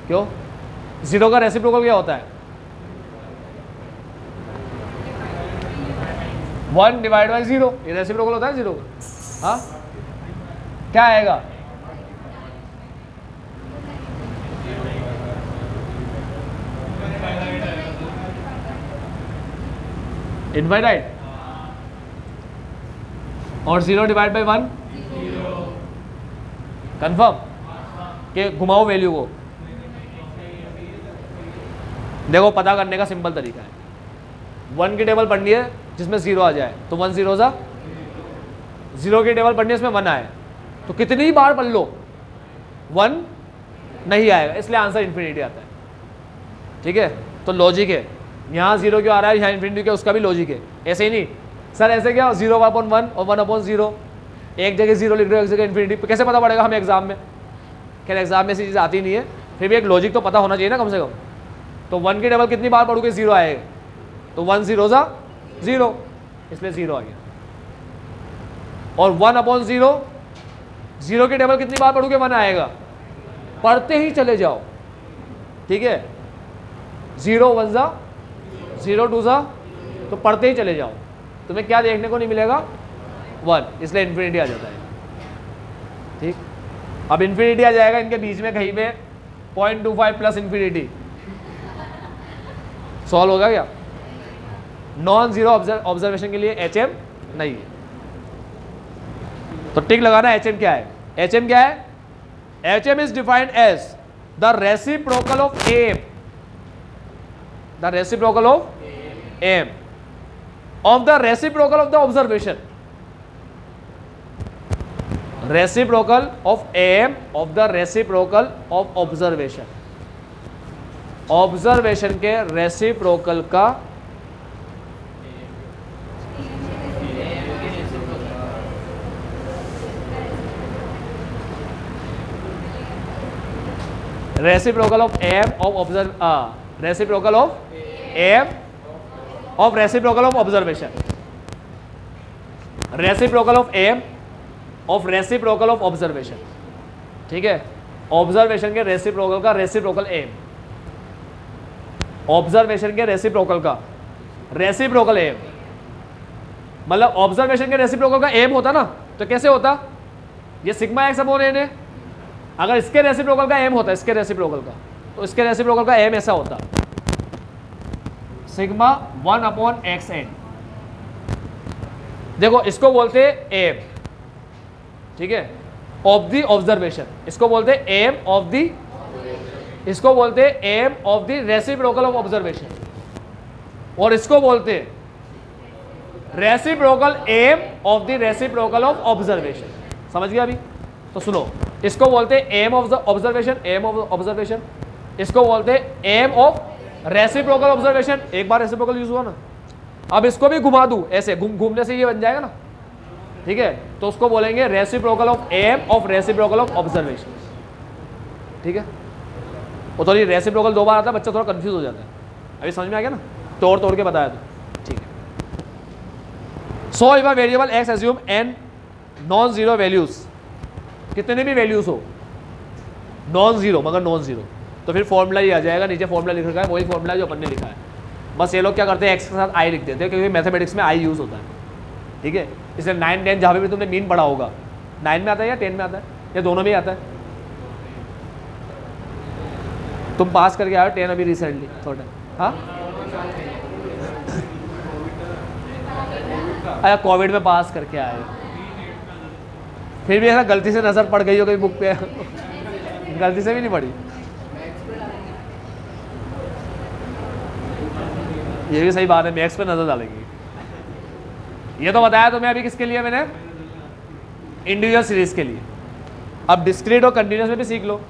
क्यों? जीरो का रेसिप्रोकल क्या होता है? 1 डिवाइड बाई 0, ये रेसिप्रोकल होता है जीरो का। हाँ, क्या आएगा? इनफाइनाइट। और 0 डिवाइड बाई 1 कंफर्म कि घुमाओ वैल्यू को। देखो पता करने का सिंपल तरीका है, 1 की टेबल पढ़नी है जिसमें 0 आ जाए तो 1 0 सा, 0 की टेबल पढ़नी है इसमें 1 आए तो कितनी ही बार पढ़ लो 1 नहीं आएगा, इसलिए आंसर इन्फिनिटी आता है, ठीक है। तो लॉजिक है, यहाँ 0 क्यों आ रहा है, यहाँ इन्फिनिटी क्या, उसका भी लॉजिक है। ऐसे ही नहीं सर, ऐसे क्या 0/1 और 1/0, एक जगह 0 लिख रहे हो एक जगह इन्फिनिटी, कैसे पता पड़ेगा हमें एग्जाम में? खैर एग्जाम में ऐसी चीज़ आती नहीं है, फिर भी एक लॉजिक तो पता होना चाहिए ना कम से कम। तो 1 की टेबल कितनी बार पढ़ोगे 0 आएगा, तो 1 0 सा 0, इसलिए 0 आ गया। और 1/0, 0 की टेबल कितनी बार पढ़ोगे 1 आएगा, पढ़ते ही चले जाओ, ठीक है। 0 1 सा 0 2 सा, तो पढ़ते ही चले जाओ, तुम्हें क्या देखने को नहीं मिलेगा 1, इसलिए इन्फिनिटी आ जाता है, ठीक। अब इन्फिनिटी आ जाएगा इनके बीच में कहीं पे 0.25 प्लस इन्फिनिटी, सॉल्व होगा क्या? नॉन जीरो ऑब्जर्वेशन के लिए HM नहीं है, तो टिक लगाना। HM क्या है? HM क्या है? HM is defined as the reciprocal of AM, the reciprocal of AM of the reciprocal of the observation, reciprocal of AM of the reciprocal of observation, observation के रेसिप्रोकल का reciprocal of AM of reciprocal of AM of reciprocal of observation, reciprocal of AM of reciprocal of observation. ठीक है, observation के reciprocal का reciprocal AM, observation के reciprocal का reciprocal AM, मतलब observation के रेसिप्रोकल का एम होता ना तो कैसे होता, ये सिग्मा एक्स अपॉन एन है। अगर इसके रेसिप्रोकल का एम होता, इसके रेसिप्रोकल का, तो इसके रेसिप्रोकल का एम ऐसा होता, सिग्मा 1 अपॉन एक्स एन। देखो इसको बोलते हैं एम, ठीक है, ऑफ द ऑब्जर्वेशन, इसको बोलते हैं एम ऑफ द, इसको बोलते हैं AM of the reciprocal of observation, और इसको बोलते हैं reciprocal AM of the reciprocal of observation. समझ गया अभी? तो सुनो, इसको बोलते हैं AM of the observation, AM of observation, इसको बोलते हैं एम ऑफ रेसिप्रोकल ऑब्जर्वेशन। एक बार रेसिप्रोकल यूज हुआ ना, अब इसको भी घुमा दूं ऐसे, घूमने से ये बन जाएगा ना, ठीक है, तो उसको बोलेंगे reciprocal of AM of reciprocal of observation. ठीक है, वो थोड़ी रेसिप्रोकल दो बार आता है, बच्चा थोड़ा कंफ्यूज हो जाता है। अभी समझ में आ गया ना, तोड़ के बताया तो ठीक है। So if a variable X assume N non zero values, कितने भी वैल्यूज हो नॉन जीरो, मगर नॉन जीरो, तो फिर फॉर्मूला ही आ जाएगा, नीचे फॉर्मूला लिख रखा है, वही फॉर्मूला जो अपन ने लिखा है। बस ये लोग क्या करते हैं, एक्स के साथ आई लिख देते हैं, क्योंकि मैथमेटिक्स में आई यूज होता है। ठीक है, इसलिए 9 10 जहाँ पे भी तुमने मीन पढ़ा होगा, 9 में आता है या 10 में आता है या दोनों में ही आता है? तुम पास करके आए हो 10 अभी रिसेंटली थोड़ा, हाँ अरे कोविड में पास करके आए हो, फिर भी ऐसा गलती से नजर पड़ गई हो कहीं बुक पे गलती से भी नहीं पड़ी, ये भी सही बात है, मैथ्स पे नजर डालेंगे। ये तो बताया तुम्हें अभी किसके लिए मैंने, इंडिविजुअल सीरीज के लिए। अब डिस्क्रीट और कंटिन्यूस में भी सीख लो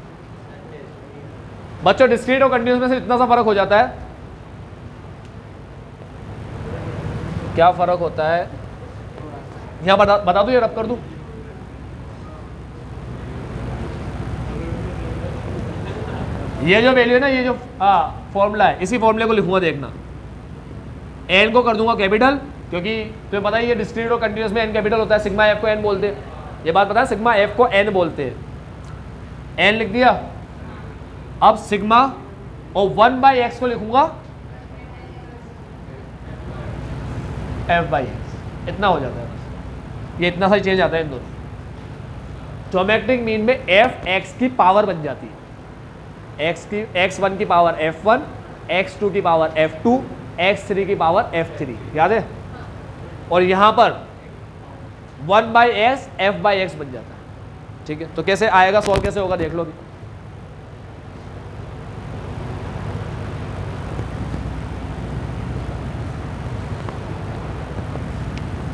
बच्चों। डिस्क्रीट और कंटिन्यूस में से इतना सा फर्क हो जाता है, क्या फर्क होता है यहां बता दूं या रब कर दूं? ये जो वैल्यू है ना, ये जो फॉर्मूला है, इसी फॉर्मूले को लिखूंगा, देखना। एन को कर दूंगा कैपिटल, क्योंकि तुम्हें पता है ये डिस्क्रीट और कंटिन्यूस में एन कैपिटल होता है, सिग्मा एफ को एन बोलते हैं, ये बात पता है, सिग्मा एफ को एन बोलते हैं। एन लिख दिया, अब सिग्मा और 1/x को लिखूंगा f/x, इतना हो जाता है बस, ये इतना सा चेंज आता है इन दोनों। ज्योमेट्रिक मीन में f(x) की पावर बन जाती है, x1 की पावर f1, x2 की पावर f2, x3 की पावर f3, याद है? और यहां पर 1/s f/x बन जाता है। ठीक है, तो कैसे आएगा, सॉल्व कैसे होगा देख लो भी।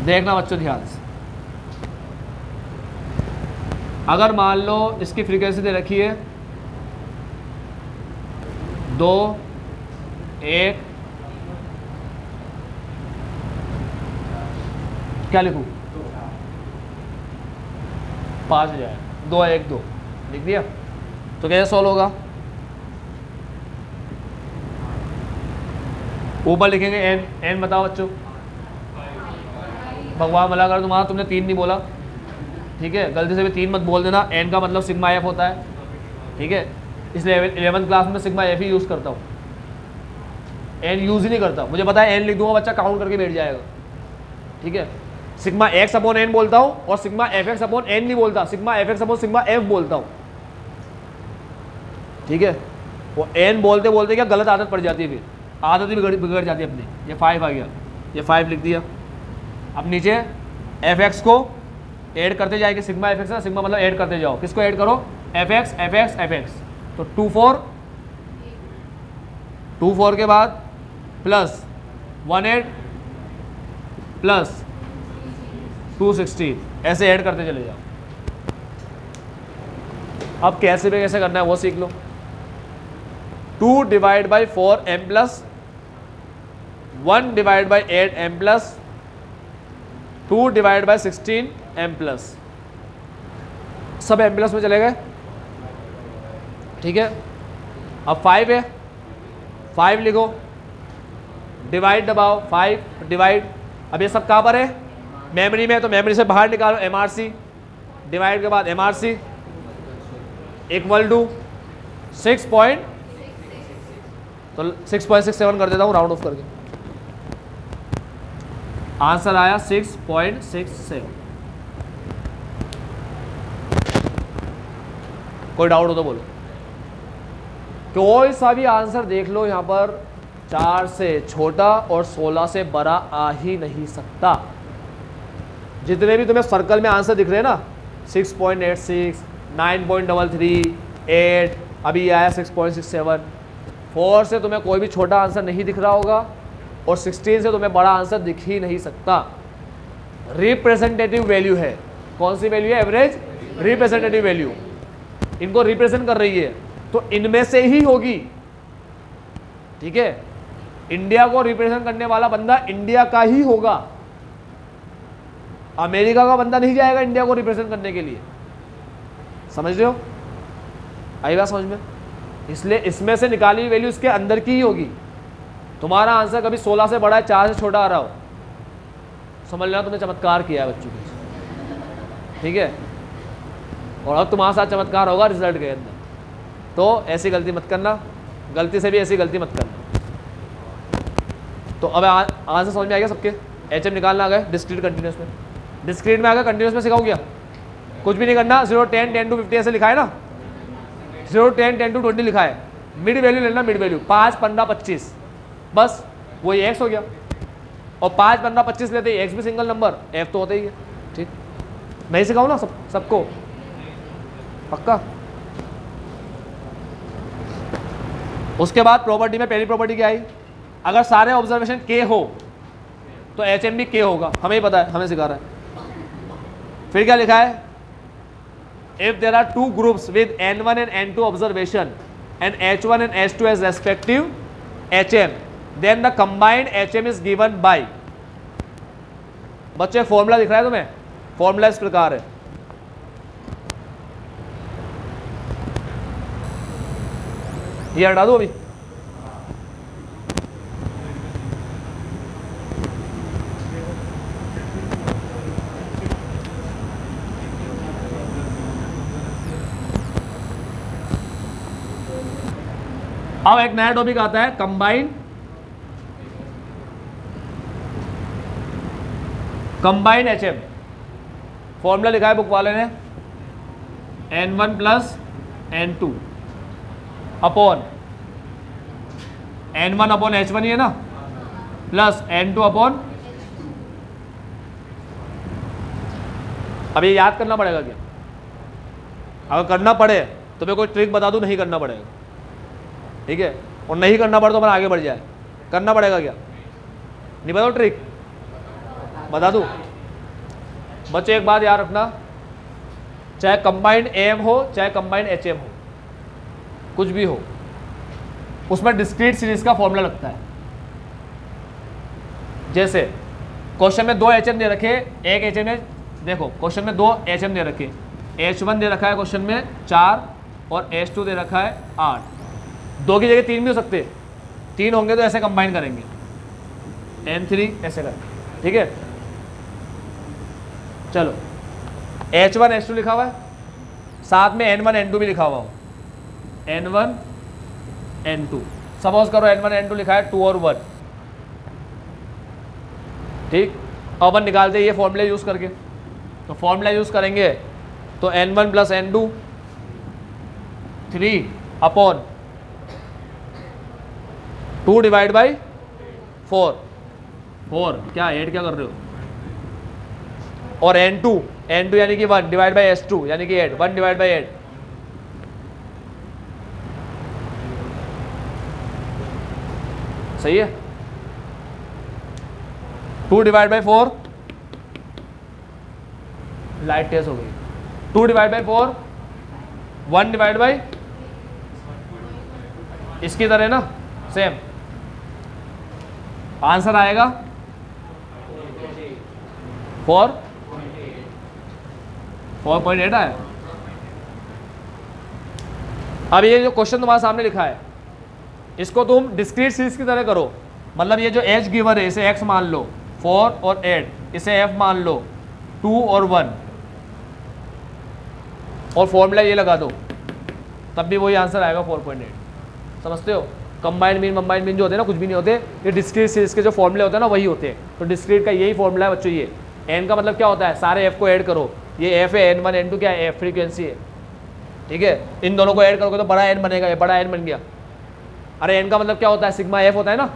देखना बच्चों ध्यान से, अगर मान लो इसकी फ्रीक्वेंसी दे रखी है 2 1, क्या लिखूं, 5 हो जाए, 2 1 2 लिख दिया, तो कैसे सॉल्व होगा? ऊपर लिखेंगे एन, एन बताओ बच्चों, भगवान भला कर तुम्हारा, तुमने 3 नहीं बोला, ठीक है, गलती से भी 3 मत बोल देना। एन का मतलब सिग्मा एफ होता है, ठीक है, इसलिए 11th क्लास में सिग्मा एफ ही यूज़ करता हूँ, एन यूज़ ही नहीं करता। मुझे पता है एन लिख दूंगा बच्चा काउंट करके बैठ जाएगा, ठीक है। सिग्मा एक्स अपॉन एन बोलता हूँ और sigma F X upon N नहीं बोलता, sigma F X upon sigma F बोलता हूँ, ठीक है। वो एन बोलते बोलते क्या गलत आदत पड़ जाती है, फिर आदत ही बिगड़ जाती है अपनी। ये 5 आ गया, ये 5 लिख दिया। अब नीचे एफ एक्स को ऐड करते जाएंगे, सिग्मा एफ एक्स है, सिग्मा मतलब ऐड करते जाओ, किसको ऐड करो, F x F x F x, तो 2 4 के बाद प्लस 1 8 प्लस 2 16, ऐसे ऐड करते चले जाओ। अब कैसे भी कैसे करना है वो सीख लो। 2 divide by 4 m plus 1 divide by 8 m plus 2 divide by 16 m plus, सब m प्लस में चले गए, ठीक है। अब 5 है, 5 लिखो, डिवाइड दबाओ, 5 डिवाइड, अब ये सब कहाँ पर है, मेमोरी में, तो मेमोरी से बाहर निकालो MRC, डिवाइड के बाद MRC इक्वल टू 6 पॉइंट, तो 6.67 कर देता हूँ राउंड ऑफ करके, आंसर आया 6.67। कोई डाउट हो तो बोलो। कोई सा भी आंसर देख लो यहाँ पर 4 से छोटा और 16 से बड़ा आ ही नहीं सकता। जितने भी तुम्हें सर्कल में आंसर दिख रहे हैं ना, 6.86, 9.33, 8, अभी आया 6.67, 4 से तुम्हें कोई भी छोटा आंसर नहीं दिख रहा होगा और 16 से तुम्हें बड़ा आंसर दिख ही नहीं सकता। रिप्रेजेंटेटिव वैल्यू है, कौन सी वैल्यू है, एवरेज रिप्रेजेंटेटिव वैल्यू, इनको रिप्रेजेंट कर रही है, तो इनमें से ही होगी, ठीक है। इंडिया को रिप्रेजेंट करने वाला बंदा इंडिया का ही होगा, अमेरिका का बंदा नहीं जाएगा इंडिया को रिप्रेजेंट करने के लिए, समझ रहे हो, आई बात समझ में। इसलिए इसमें से निकाली हुई वैल्यू इसके अंदर की ही होगी। तुम्हारा आंसर कभी 16 से बड़ा है, 4 से छोटा आ रहा हो, समझ लेना तुमने चमत्कार किया है बच्चों के, ठीक है। और अब तुम्हारे साथ चमत्कार होगा रिजल्ट के अंदर, तो ऐसी गलती मत करना, गलती से भी ऐसी गलती मत करना। तो अब आंसर समझ में आ गया सबके, HM निकालना आ गया डिस्क्रीट कंटिन्यूस में, डिस्क्रीट में आ गया, कंटिन्यूस में सिखाऊं क्या, कुछ भी नहीं करना, 0, 10, 10 to 50 ऐसे लिखा है ना, 0, 10, 10 to 20 लिखा है, मिड वैल्यू लेना, मिड वैल्यू 5, 15, 25, बस वही x हो गया। और 5, 15, 25 लेते ही x भी सिंगल नंबर, f तो होता ही है, ठीक। मैं ही सिखाऊँ ना सबको, पक्का। उसके बाद प्रॉपर्टी में पहली प्रॉपर्टी क्या आई, अगर सारे ऑब्जर्वेशन k हो तो HM भी k होगा, हमें ही पता है, हमें सिखा रहा है। फिर क्या लिखा है, if there are 2 groups with n1 and n2 observation and h1 and h2 as respective HM, then the combined HM is given by, बच्चे फॉर्मूला दिख रहा है तुम्हें, फॉर्मूला इस प्रकार है, ये हटा दो अभी, अब एक नया टॉपिक आता है कंबाइंड HM। फॉर्मूला लिखा है बुक वाले ने, N1 plus N2 upon N1 upon H1 ही है ना, प्लस N2 अपॉन, अब ये याद करना पड़ेगा क्या, अगर करना पड़े तो मैं कोई ट्रिक बता दूं, नहीं करना पड़ेगा, ठीक है। और नहीं करना पड़े तो अपन आगे बढ़ जाए, करना पड़ेगा क्या, नहीं बताओ ट्रिक बता दूं। बच्चे एक बात याद रखना, चाहे कंबाइंड AM हो चाहे कंबाइंड HM हो, कुछ भी हो, उसमें डिस्क्रीट सीरीज का फॉर्मूला लगता है। जैसे क्वेश्चन में 2 HM दे रखे, एक HM है, देखो क्वेश्चन में 2 HM दे रखे, H1 दे रखा है क्वेश्चन में 4 और H2 दे रखा है 8, 2 की जगह 3 भी हो सकते, 3 होंगे तो ऐसे कंबाइन करेंगे, N3 ऐसे करेंगे, ठीक है। चलो H1 H2 लिखा हुआ है, साथ में N1 N2 भी लिखा हुआ हो, N1 N2, सपोज करो N1 N2 लिखा है 2 और 1, ठीक। अब अपन निकालते हैं ये फॉर्मूला यूज करके, तो फॉर्मूला यूज करेंगे तो N1 plus N2 3 upon 2 divide by 4 क्या ऐड क्या कर रहे हो, और N2 यानी कि 1 डिवाइड बाई S2 यानी कि 8, 1 डिवाइड बाई 8, सही है। 2 डिवाइड बाई 4, लाइट टेस्ट हो गई, 2 डिवाइड बाई 4, 1 डिवाइड बाई इसकी तरह ना सेम आंसर आएगा 4.8 आया। अब ये जो क्वेश्चन तुम्हारे सामने लिखा है इसको तुम डिस्क्रीट सीरीज की तरह करो, मतलब ये जो एच गिवर है इसे x मान लो 4 और 8, इसे f मान लो 2 और 1 और फॉर्मूला ये लगा दो, तब भी वही आंसर आएगा 4.8। समझते हो? कंबाइंड मीन जो होते हैं ना कुछ भी नहीं होते, ये डिस्क्रीट सीरीज के जो फॉर्मूले होते हैं ना वही होते हैं। तो डिस्क्रीट का यही फॉर्मूला है बच्चों। ये n का मतलब क्या होता है, सारे f को ऐड करो, ये f है, n1 n2 क्या है, f फ्रीक्वेंसी है, ठीक है। इन दोनों को ऐड करोगे तो बड़ा n बनेगा, ये बड़ा n बन गया। अरे n का मतलब क्या होता है, सिग्मा f होता है ना,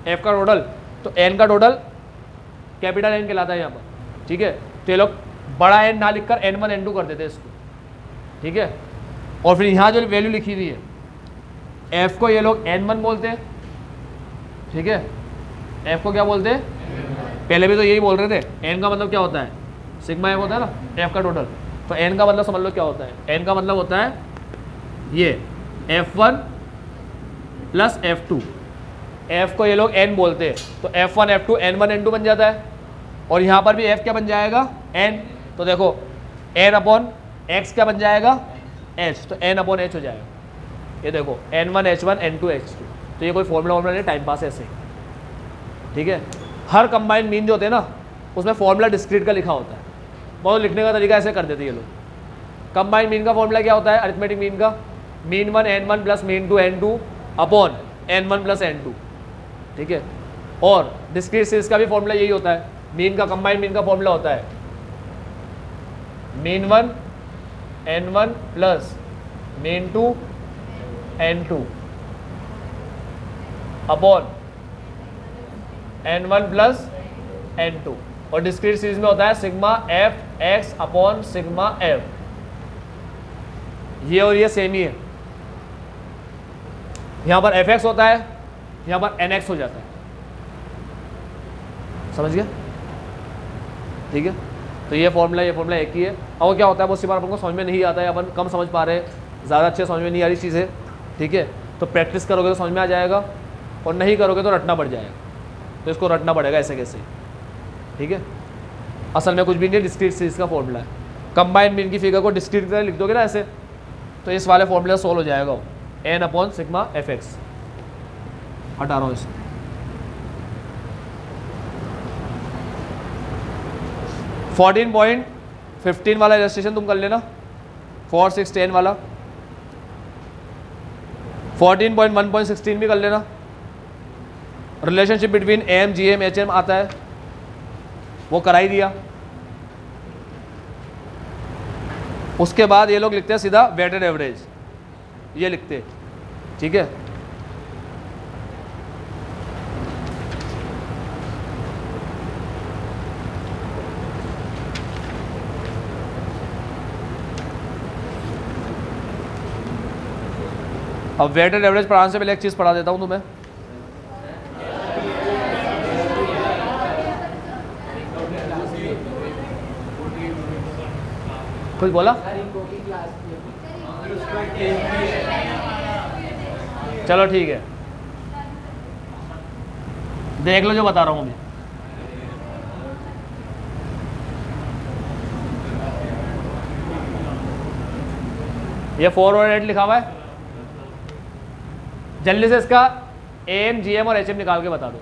f का टोटल, तो n का टोटल कैपिटल n कहलाता है यहाँ पर, ठीक है। तो ये लोग बड़ा n ना लिखकर n1 n2 कर देते हैं इसको, ठीक है। और फिर यहाँ जो वैल्यू लिखी हुई है f को ये लोग n1 बोलते हैं, ठीक है। f को क्या बोलते हैं, पहले भी तो यही बोल रहे थे। n का मतलब क्या होता है, सिग्मा f होता है ना, f का टोटल। तो n का मतलब समझ लो क्या होता है, n का मतलब होता है ये f1 प्लस f2। f को ये लोग n बोलते हैं, तो f1 f2 n1 n2 बन जाता है। और यहाँ पर भी f क्या बन जाएगा, n। तो देखो n अपॉन x क्या बन जाएगा, h, तो n अपॉन h हो जाएगा। ये देखो n1 h1 n2 h2। तो ये कोई फॉर्मूला नहीं, टाइम पास ऐसे ही, ठीक है। हर कंबाइंड मीन जो होते हैं ना उसमें फॉर्मूला डिस्क्रीट का लिखा होता है, बहुत लिखने का तरीका ऐसे कर देते हैं ये लोग। कंबाइंड मीन का फॉर्मूला क्या होता है, अरिथमेटिक मीन का, mean 1 n1 plus mean 2 n2 upon n1 plus n2, ठीक है। और डिस्क्रीट सीरीज का भी फॉर्मूला यही होता है, मीन का, कंबाइंड मीन का फॉर्मूला होता है mean 1 n1 plus mean 2 n2 upon n1 plus n2। और डिस्क्रीट सीरीज में होता है sigma f x upon sigma f। ये और ये सेम ही है, यहां पर fx होता है, यहां पर nx हो जाता है, समझ गया, ठीक है। तो ये फॉर्मूला एक ही है। और वो क्या होता है, वो सी बार अपन को समझ में नहीं आता है, अपन कम समझ पा रहे हैं, ज़्यादा अच्छे समझ में नहीं आ रही चीज़ें, ठीक है। तो प्रैक्टिस करोगे तो समझ में आ जाएगा, और नहीं करोगे तो रटना पड़ जाएगा। तो इसको रटना पड़ेगा ऐसे कैसे, ठीक है। असल में कुछ भी नहीं, डिस्क्रीट सीरीज का फॉर्मूला है। कंबाइंड मीन की फिगर को डिस्क्रीट की तरह लिख दोगे ना ऐसे, तो इस वाले फॉर्मूला सोल्व हो जाएगा वो, n अपॉन सिग्मा fx। हटा रहा हूँ इसको। फोर्टीन 14.15 वाला इलस्ट्रेशन तुम कर लेना, 4 6 10 वाला। 14.1.16 भी कर लेना। Relationship between AM G M H M आता है, वो करा ही दिया। उसके बाद ये लोग लिखते हैं सीधा वेटेड एवरेज, ये लिखते हैं, ठीक है। अब वेटेड एवरेज पढ़ाने से पहले एक चीज़ पढ़ा देता हूँ तुम्हें। कुछ बोला, चलो ठीक है, देख लो जो बता रहा हूँ अभी। ये 4 और 8 लिखा हुआ है, जल्दी से इसका एम जी एम और एच एम निकाल के बता दो।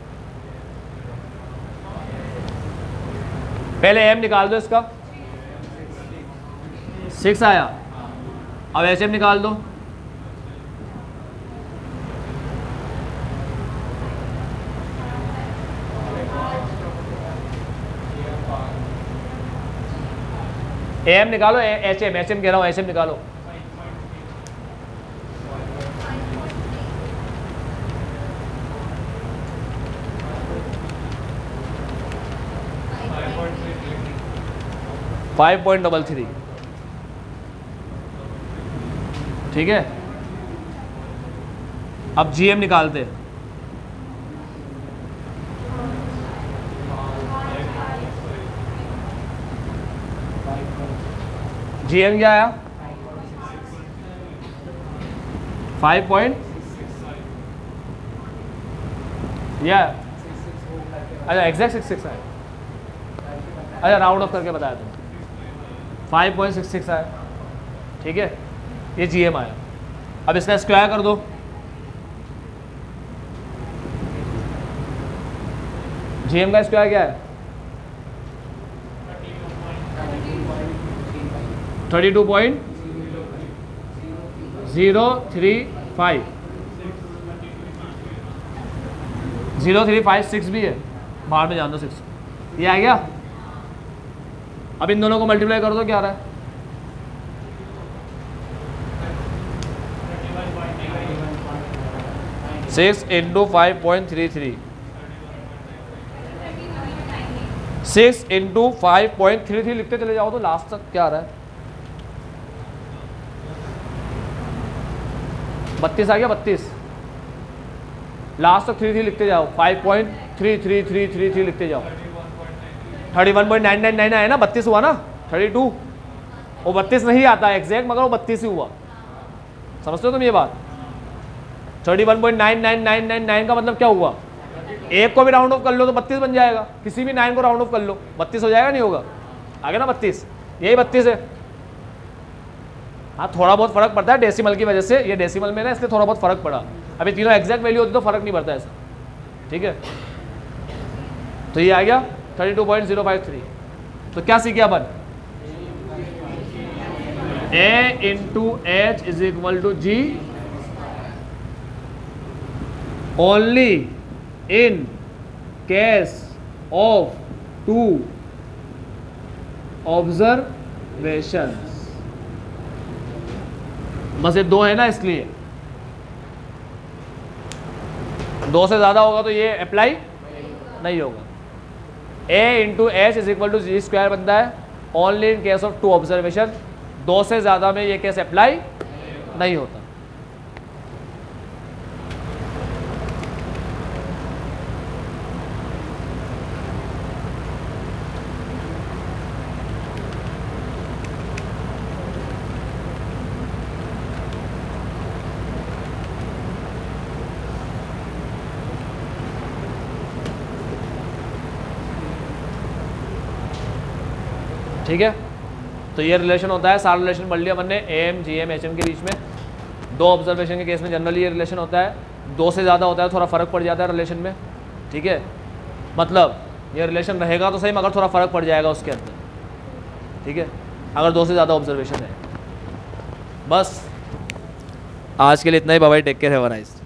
पहले एम निकाल दो, इसका 6 आया। अब एच एम निकाल दो, एम निकालो, एच एम कह रहा हूँ, एच एम निकालो। $5.33, ठीक है। अब जीएम निकालते हैं। जीएम क्या आया, 5.66। या
6 वो करके
अच्छा एग्जैक्ट 66 आया, अच्छा राउंड ऑफ करके बताया तुमने 5.66 आया, ठीक है, ये GM आया। अब इसका स्क्वायर कर दो, GM का स्क्वायर क्या है 32.035, 0356 भी है, बाहर में जान दो 6, ये आ गया। अब इन दोनों को मल्टीप्लाई कर दो, क्या आ रहा है 6 इंटू 5.33, 6 इंटू 5.33 लिखते चले जाओ तो लास्ट तक क्या आ रहा है 32 आ गया, 32 लास्ट तक 33 लिखते जाओ, 5.33333 लिखते जाओ, 31.999 आया ना, 32 हुआ ना, 32 वो 32 नहीं आता एग्जैक्ट, मगर वो 32 ही हुआ, समझते हो तुम ये बात। 31.99999 का मतलब क्या हुआ, एक को भी राउंड ऑफ कर लो तो 32 बन जाएगा, किसी भी 9 को राउंड ऑफ कर लो 32 हो जाएगा, नहीं होगा, आ गया ना 32, यही 32 है। हाँ थोड़ा बहुत फर्क पड़ता है डेसिमल की वजह से, ये डेसिमल में ना इसलिए थोड़ा बहुत फर्क पड़ा, अभी तीनों एग्जैक्ट वैल्यू होती तो फर्क नहीं पड़ता ऐसा, ठीक है। तो ये आ गया 32.053, तो क्या सीखे अपन, A into H is equal to G only in case of 2 observations, बस ये 2 है ना इसलिए, 2 से ज़्यादा होगा तो ये अप्लाई नहीं होगा। A into H is equal to G square बनता है only in case of 2 observation, 2 से ज़्यादा में ये केस अप्लाई नहीं होता। ठीक है, तो ये रिलेशन होता है, सारा रिलेशन पढ़ लिया अपन ने AM GM HM के बीच में। 2 ऑब्जर्वेशन के केस में जनरली ये रिलेशन होता है, 2 से ज़्यादा होता है थोड़ा फ़र्क पड़ जाता है रिलेशन में, ठीक है, मतलब ये रिलेशन रहेगा तो सही मगर थोड़ा फ़र्क पड़ जाएगा उसके अंदर, ठीक है, अगर 2 से ज़्यादा ऑब्जर्वेशन है। बस आज के लिए इतना ही, bye bye, take care, have a nice.